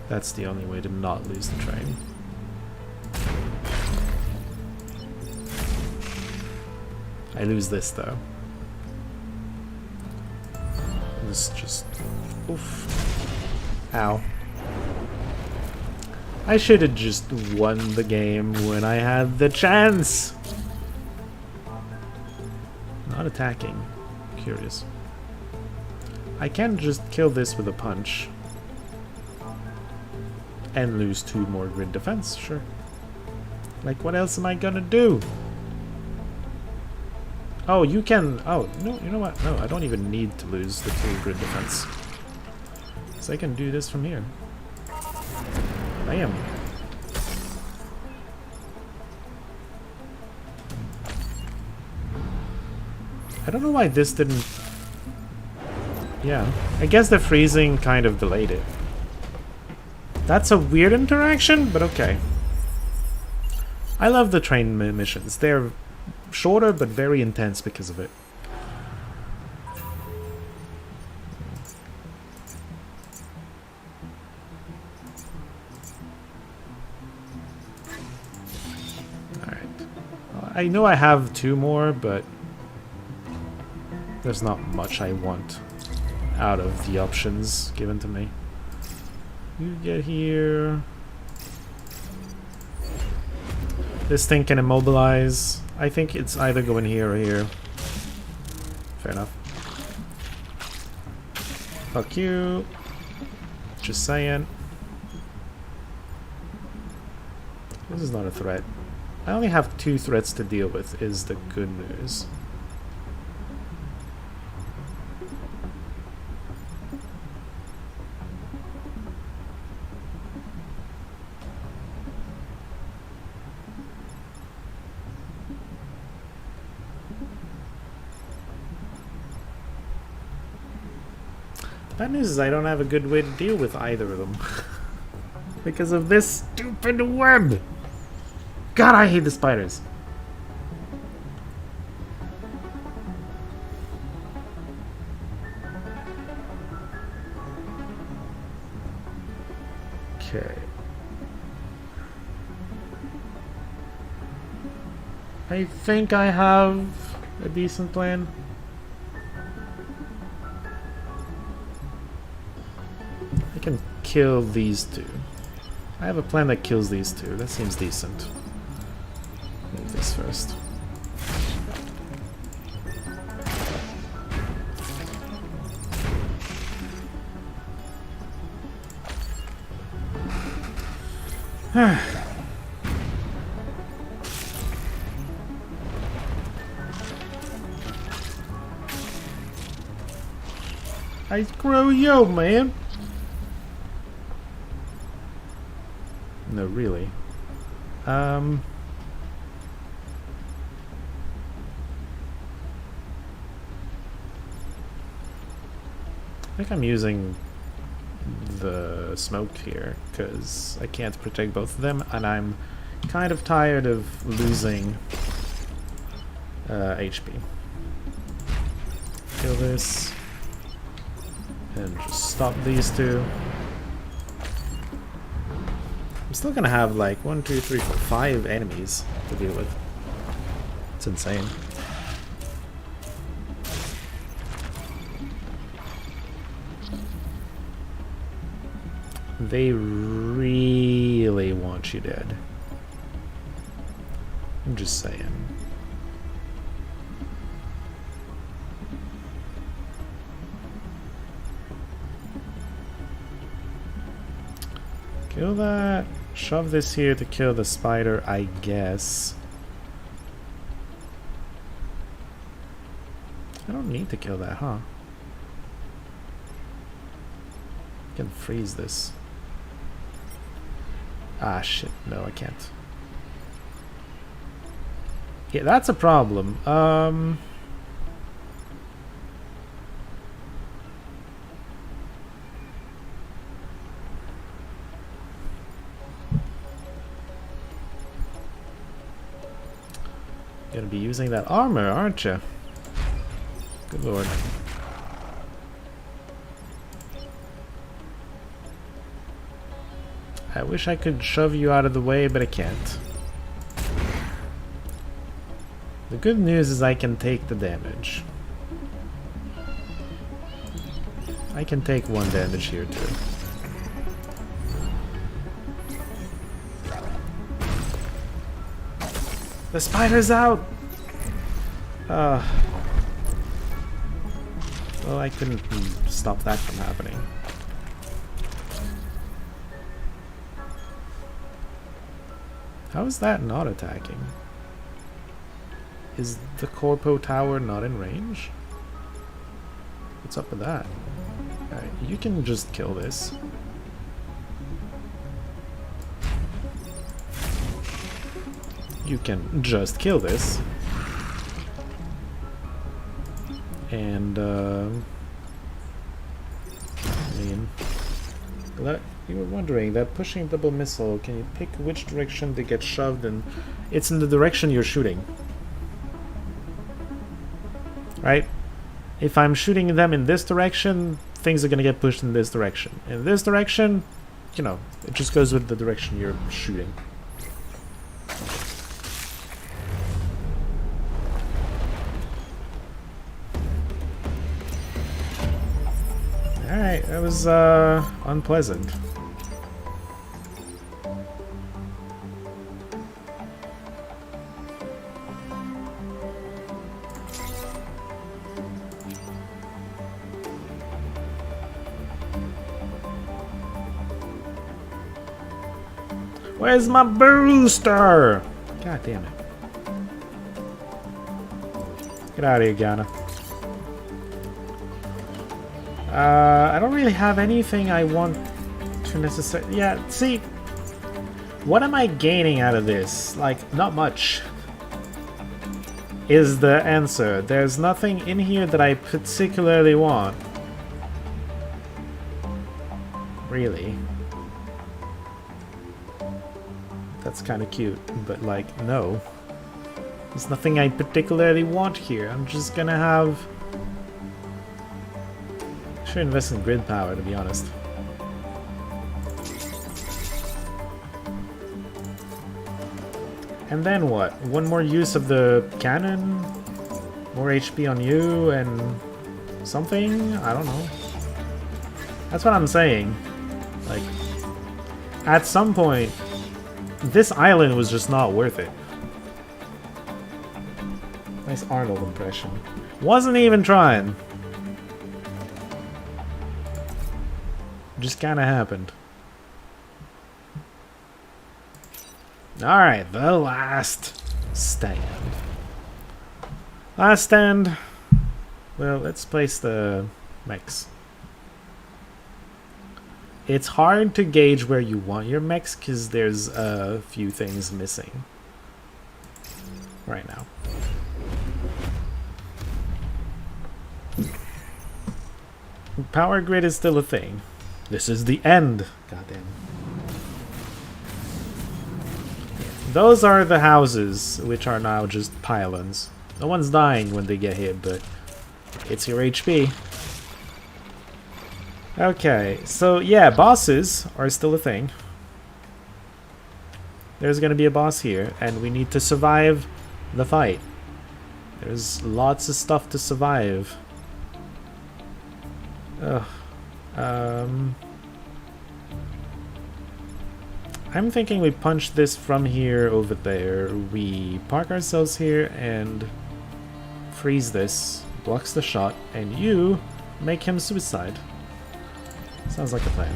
That's the only way to not lose the train. I lose this though. This just... oof. Ow. I should have just won the game when I had the chance! Not attacking. Curious. I can just kill this with a punch. And lose 2 more grid defense, sure. Like, what else am I gonna do? Oh, you can... oh, no, you know what? No, I don't even need to lose the 2 grid defense. So I can do this from here. Bam. I don't know why this didn't... yeah. I guess the freezing kind of delayed it. That's a weird interaction, but okay. I love the train missions. They're shorter, but very intense because of it. Alright. I know I have 2 more, but there's not much I want out of the options given to me. You get here. This thing can immobilize. I think it's either going here or here. Fair enough. Fuck you. Just saying. This is not a threat. I only have 2 threats to deal with, is the good news. Bad news is I don't have a good way to deal with either of them. Because of this stupid web! God, I hate the spiders. Okay. I think I have a decent plan. I can kill these 2. I have a plan that kills these 2. That seems decent. Move this first. I screw you, man. No, really. I think I'm using the smoke here because I can't protect both of them, and I'm kind of tired of losing HP. Kill this and just stop these two. I'm still gonna have like 1, 2, 3, 4, 5 enemies to deal with. It's insane. They really want you dead. I'm just saying. Kill that. Shove this here to kill the spider, I guess. I don't need to kill that, huh? I can freeze this. Ah, shit. No, I can't. Yeah, that's a problem. Gonna be using that armor, aren't you? Good lord. I wish I could shove you out of the way, but I can't. The good news is I can take the damage. I can take 1 damage here too. The spider's out! Well, I couldn't stop that from happening. How is that not attacking? Is the Corpo Tower not in range? What's up with that? Alright, you can just kill this. You can just kill this. And, I mean... You were wondering, that pushing double missile, can you pick which direction they get shoved in? It's in the direction you're shooting. Right? If I'm shooting them in this direction, things are gonna get pushed in this direction. In this direction, you know, it just goes with the direction you're shooting. Alright, that was unpleasant. Where's my booster? God damn it. Get out of here, Ghana. I don't really have anything I want to necessarily... Yeah, see, what am I gaining out of this? Like, not much is the answer. There's nothing in here that I particularly want. Really. That's kind of cute, but like, no. There's nothing I particularly want here. I'm just gonna have... Should invest in grid power, to be honest. And then what? One more use of the cannon? More HP on you and something? I don't know. That's what I'm saying. Like, at some point, this island was just not worth it. Nice Arnold impression. Wasn't even trying. Just kind of happened. Alright, the last stand. Last stand. Well, let's place the mechs. It's hard to gauge where you want your mechs because there's a few things missing right now. Power grid is still a thing. This is the end. Goddamn. Those are the houses, which are now just pylons. No one's dying when they get hit, but it's your HP. Okay, so yeah, bosses are still a thing. There's gonna be a boss here, and we need to survive the fight. There's lots of stuff to survive. Ugh. I'm thinking we punch this from here over there. We park ourselves here and freeze this. Blocks the shot, and you make him suicide. Sounds like a plan.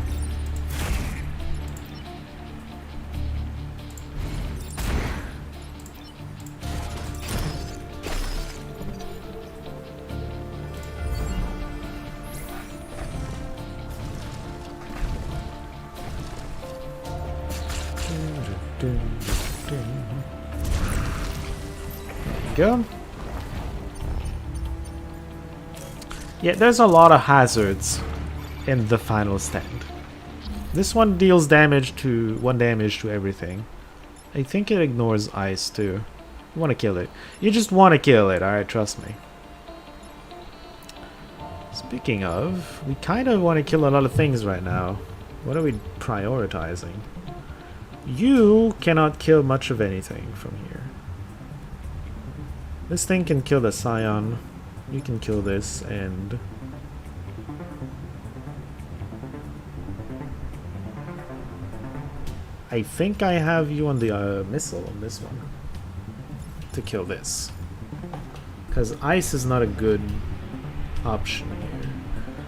Go. Yeah, there's a lot of hazards in the final stand. This one deals damage to 1 damage to everything. I think it ignores ice too. You want to kill it. You just want to kill it, alright, trust me. Speaking of, we kind of want to kill a lot of things right now. What are we prioritizing? You cannot kill much of anything from here. This thing can kill the Scion. You can kill this, and I think I have you on the missile on this one to kill this. Because ice is not a good option here.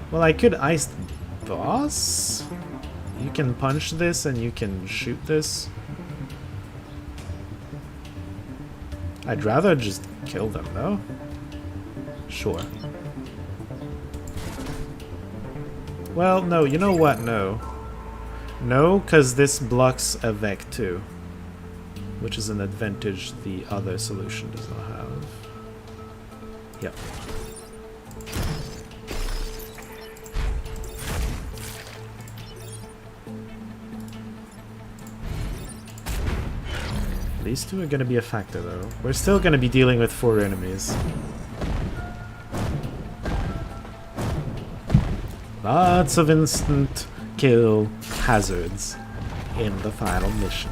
Well, I could ice the boss. You can punch this and you can shoot this. I'd rather just kill them, though. Sure. Well, no, you know what? No. No, because this blocks a Vec too. Which is an advantage the other solution does not have. Yep. These two are going to be a factor, though. We're still going to be dealing with 4 enemies. Lots of instant kill hazards in the final mission.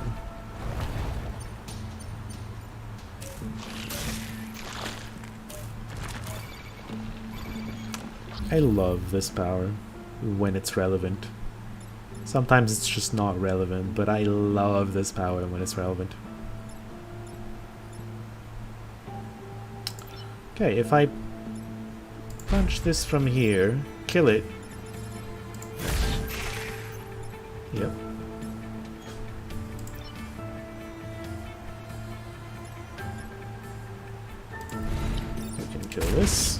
I love this power when it's relevant. Sometimes it's just not relevant, but I love this power when it's relevant. Okay, if I punch this from here, kill it. Yep. I can kill this.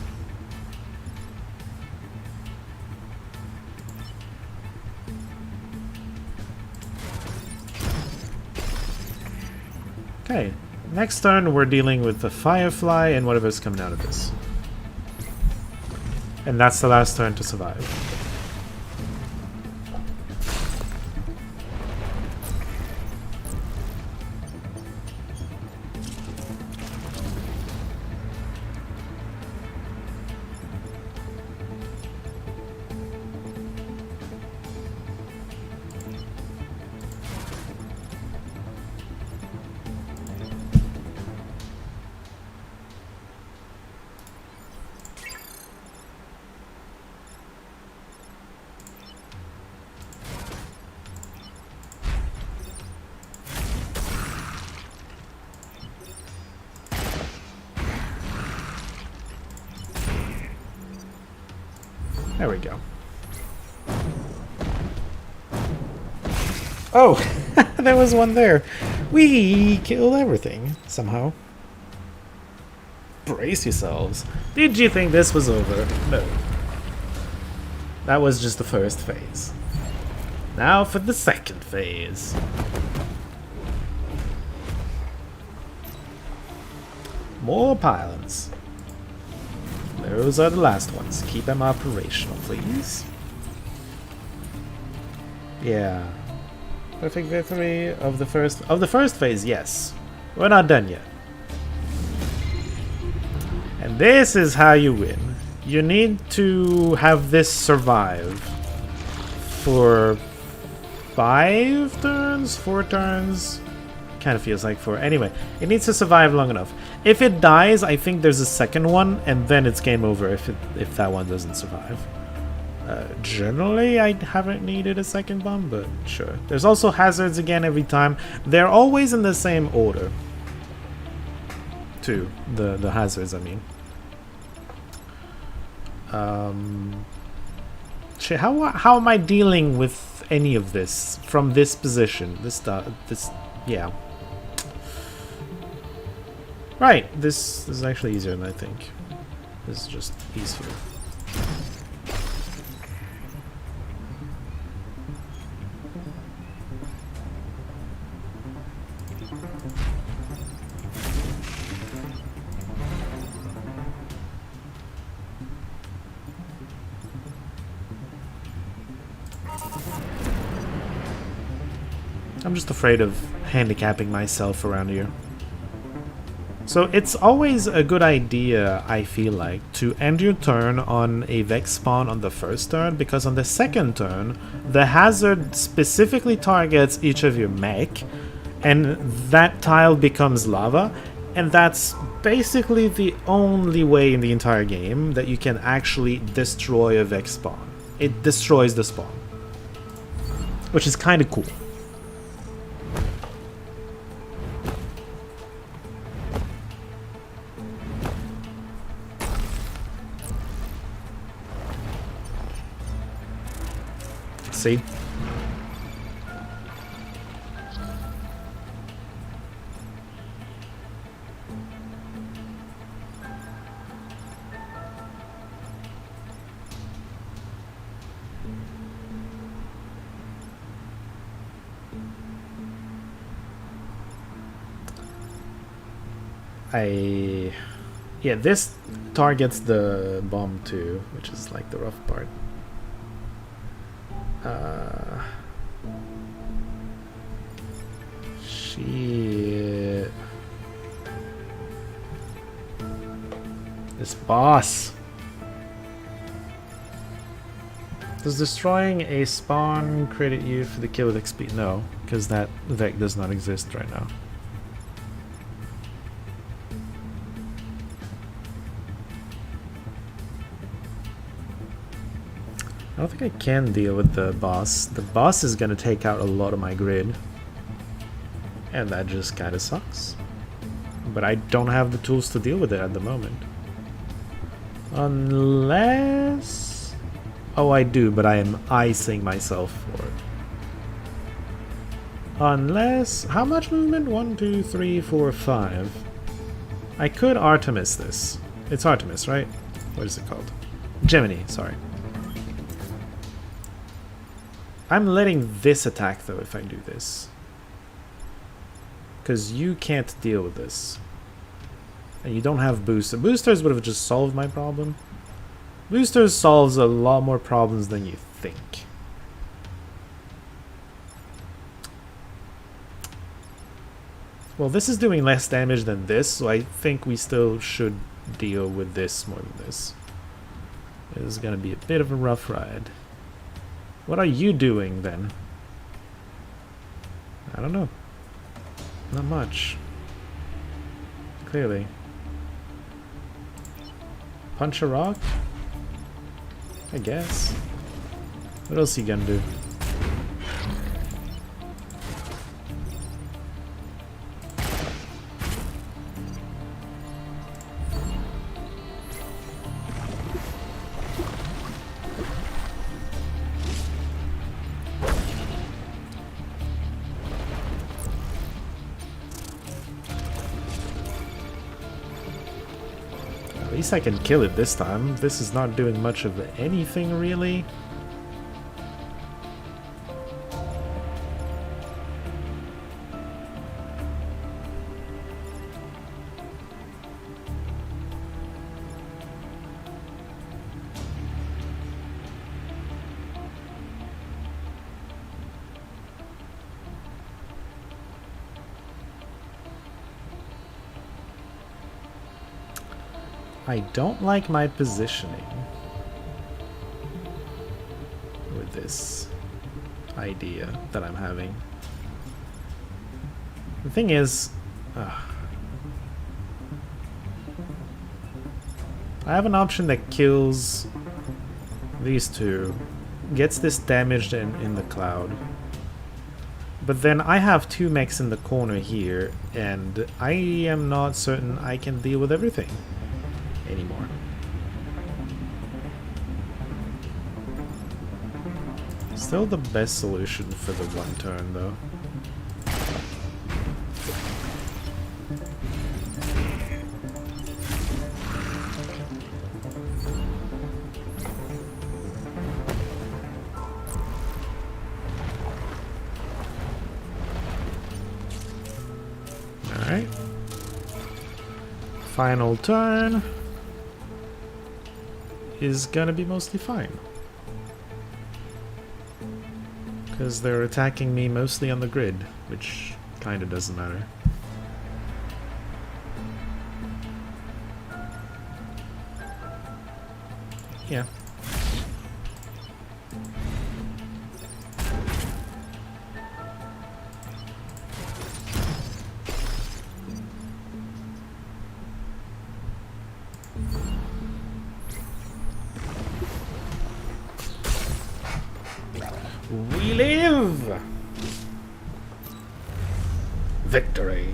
Okay, next turn we're dealing with the Firefly and whatever's coming out of this. And that's the last turn to survive. There we go. Oh, there was one there. We killed everything, somehow. Brace yourselves. Did you think this was over? No. That was just the first phase. Now for the second phase. More pylons. Those are the last ones. Keep them operational, please. Yeah. Perfect victory of the first phase, yes. We're not done yet. And this is how you win. You need to have this survive for 5 turns, 4 turns. Kind of feels like 4. Anyway, it needs to survive long enough. If it dies, I think there's a second one, and then it's game over if that one doesn't survive. Generally, I haven't needed a second bomb, but sure. There's also hazards again every time. They're always in the same order. Too. The hazards, I mean. Shit, how am I dealing with any of this from this position? This, yeah. Right, this is actually easier than I think. This is just easier. I'm just afraid of handicapping myself around here. So it's always a good idea, I feel like, to end your turn on a Vex spawn on the first turn, because on the second turn, the hazard specifically targets each of your mech, and that tile becomes lava, and that's basically the only way in the entire game that you can actually destroy a Vex spawn. It destroys the spawn, which is kind of cool. See? Yeah, this targets the bomb too, which is like the rough part. Shit. This boss. Does destroying a spawn credit you for the kill with XP? No, because that Vec does not exist right now. I don't think I can deal with the boss. The boss is gonna take out a lot of my grid. And that just kinda sucks. But I don't have the tools to deal with it at the moment. Unless... Oh, I do, but I am icing myself for it. Unless... How much movement? 1, 2, 3, 4, 5. I could Artemis this. It's Artemis, right? What is it called? Gemini, sorry. I'm letting this attack though if I do this. Because you can't deal with this. And you don't have boosters. Boosters would have just solved my problem. Boosters solves a lot more problems than you think. Well, this is doing less damage than this, so I think we still should deal with this more than this. This is gonna be a bit of a rough ride. What are you doing, then? I don't know. Not much. Clearly. Punch a rock? I guess. What else are you gonna do? least I can kill it this time. This is not doing much of anything, really. I don't like my positioning with this idea that I'm having. The thing is, I have an option that kills these two, gets this damaged in the cloud. But then I have two mechs in the corner here, and I am not certain I can deal with everything anymore. Still the best solution for the one turn, though. Alright. Final turn is gonna be mostly fine. Because they're attacking me mostly on the grid, which kinda doesn't matter. Yeah. We live! Victory!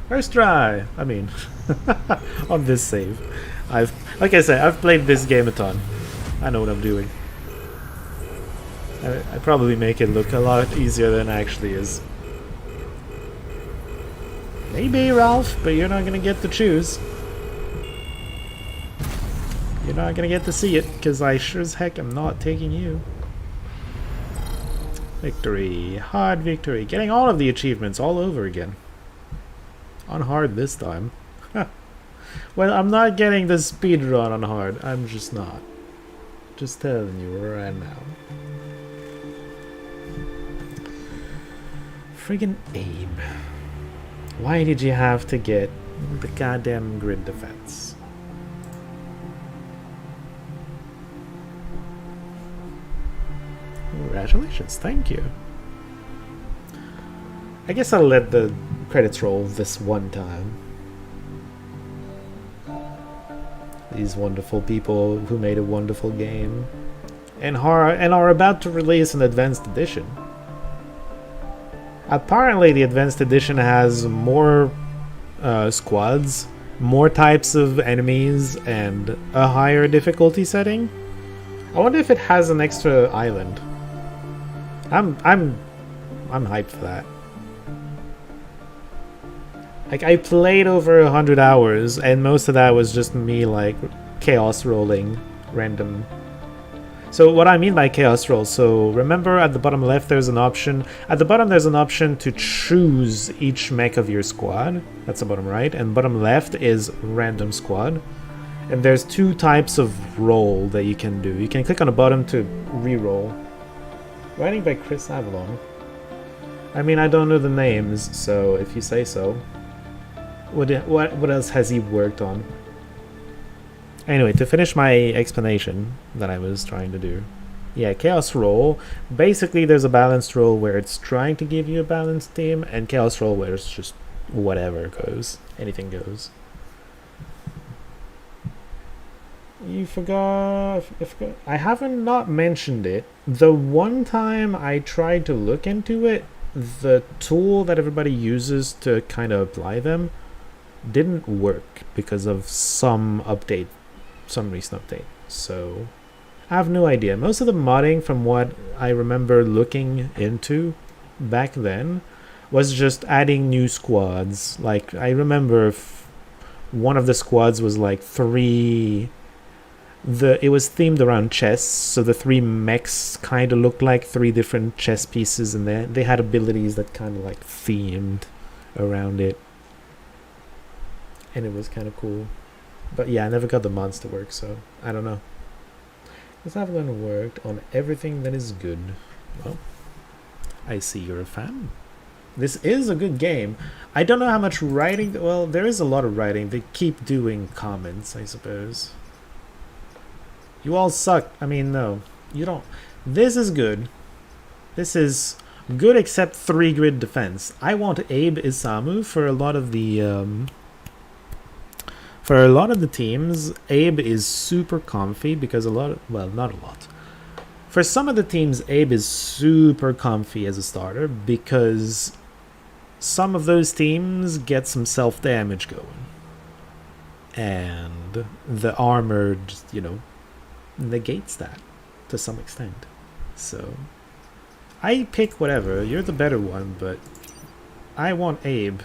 First try! I mean, on this save. Like I said, I've played this game a ton. I know what I'm doing. I probably make it look a lot easier than it actually is. Maybe, Ralph, but you're not gonna get to choose. You're not gonna get to see it, because I sure as heck am not taking you. Victory. Hard victory. Getting all of the achievements all over again. On hard this time. Well, I'm not getting the speedrun on hard. I'm just not. Just telling you right now. Friggin' aim. Why did you have to get the goddamn grid defense? Congratulations, thank you. I guess I'll let the credits roll this one time. These wonderful people who made a wonderful game and are about to release an advanced edition. Apparently the advanced edition has more squads, more types of enemies, and a higher difficulty setting. I wonder if it has an extra island. I'm hyped for that. Like, I played over 100 hours, and most of that was just me, like, chaos rolling random. So what I mean by chaos roll, so remember at the bottom left there's an option. At the bottom there's an option to choose each mech of your squad. That's the bottom right. And bottom left is random squad. And there's two types of roll that you can do. You can click on the bottom to re-roll. Writing by Chris Avalon. I mean, I don't know the names, so if you say so. What else has he worked on? Anyway, to finish my explanation that I was trying to do. Yeah, Chaos Roll. Basically, there's a balanced roll where it's trying to give you a balanced team, and Chaos Roll where it's just whatever goes. Anything goes. You forgot... I haven't not mentioned it. The one time I tried to look into it, the tool that everybody uses to kind of apply them didn't work because of some update, some recent update. So I have no idea. Most of the modding, from what I remember looking into back then, was just adding new squads. Like, I remember one of the squads was like it was themed around chess, so the 3 mechs kind of looked like 3 different chess pieces, and they had abilities that kind of like themed around it, and it was kind of cool. But yeah, I never got the mods to work, so I don't know. Let's have gonna work on everything that is good. Well, I see you're a fan. This is a good game. I don't know how much writing. Well, there is a lot of writing. They keep doing comments, I suppose. You all suck. I mean, no. You don't. This is good. This is good except 3 grid defense. I want Abe Isamu for a lot of the teams. Abe is super comfy because well, not a lot. For some of the teams, Abe is super comfy as a starter because some of those teams get some self-damage going. And the armored, negates that to some extent. So I pick whatever. You're the better one, but I want Abe.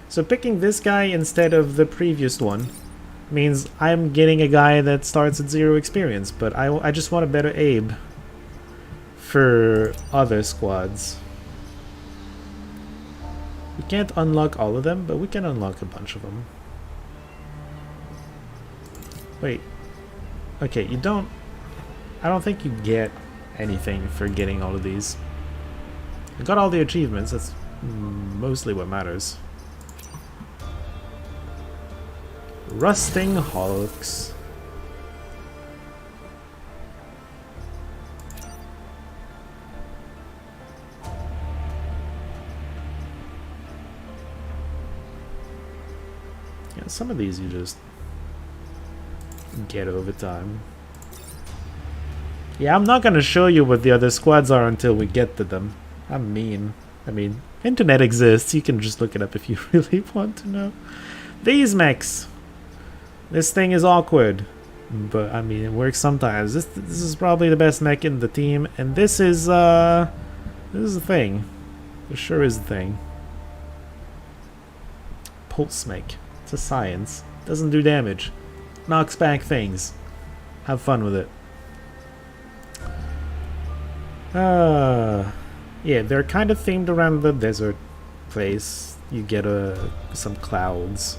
So picking this guy instead of the previous one means I'm getting a guy that starts at 0 experience, but I just want a better Abe for other squads. We can't unlock all of them, but we can unlock a bunch of them. Wait. Okay, I don't think you get anything for getting all of these. I got all the achievements, that's mostly what matters. Rusting Hulks. Yeah, some of these you just get over time. Yeah, I'm not gonna show you what the other squads are until we get to them. I'm mean. I mean, internet exists. You can just look it up if you really want to know. These mechs. This thing is awkward, but I mean, it works sometimes. This is probably the best mech in the team, and this is a thing. It sure is a thing. Pulse mech. It's a science. Doesn't do damage. Knocks back things. Have fun with it. Yeah, they're kind of themed around the desert place. You get some clouds.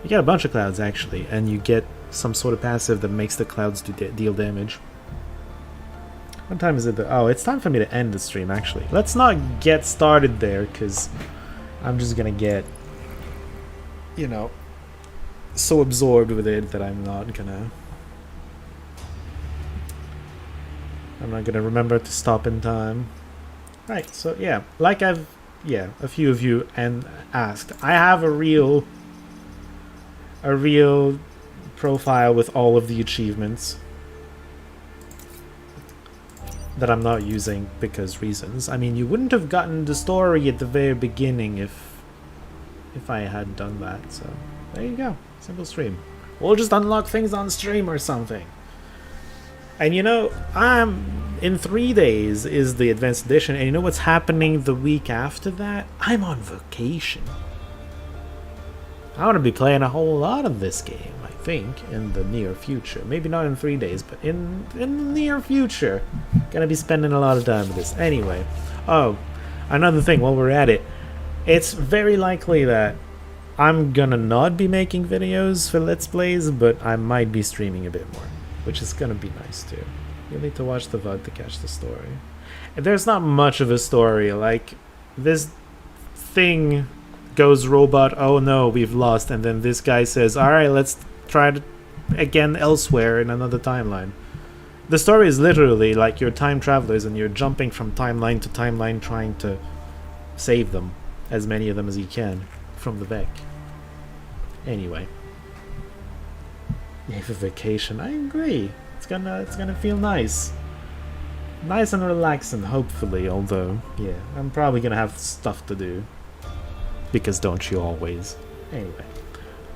You get a bunch of clouds, actually, and you get some sort of passive that makes the clouds deal damage. What time is it? Oh, it's time for me to end the stream, actually. Let's not get started there, because I'm just gonna get, so absorbed with it that I'm not gonna remember to stop in time. Right, so yeah, like a few of you asked, I have a real profile with all of the achievements that I'm not using because reasons. I mean, you wouldn't have gotten the story at the very beginning if I had done that, so there you go. Simple stream. We'll just unlock things on stream or something. And I'm in 3 days is the advanced edition, and you know what's happening the week after that? I'm on vacation. I want to be playing a whole lot of this game, I think, in the near future. Maybe not in 3 days, but in the near future. Gonna be spending a lot of time with this. Anyway. Oh, another thing while we're at it. It's very likely that I'm gonna not be making videos for Let's Plays, but I might be streaming a bit more, which is gonna be nice too. You'll need to watch the VOD to catch the story. And there's not much of a story, like, this thing goes robot, oh no, we've lost, and then this guy says, alright, let's try it again elsewhere in another timeline. The story is literally like you're time travelers and you're jumping from timeline to timeline trying to save them, as many of them as you can, from the back. Anyway. Yeah, for vacation, I agree. It's gonna feel nice. Nice and relaxing, hopefully, although, yeah, I'm probably gonna have stuff to do. Because don't you always? Anyway.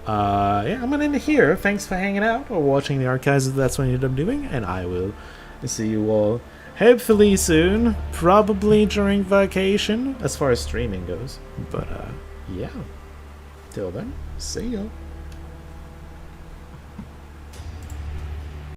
Yeah, I'm gonna end it here. Thanks for hanging out or watching the archives if that's what you end up doing, and I will see you all hopefully soon, probably during vacation, as far as streaming goes. But, yeah. Till then, see ya.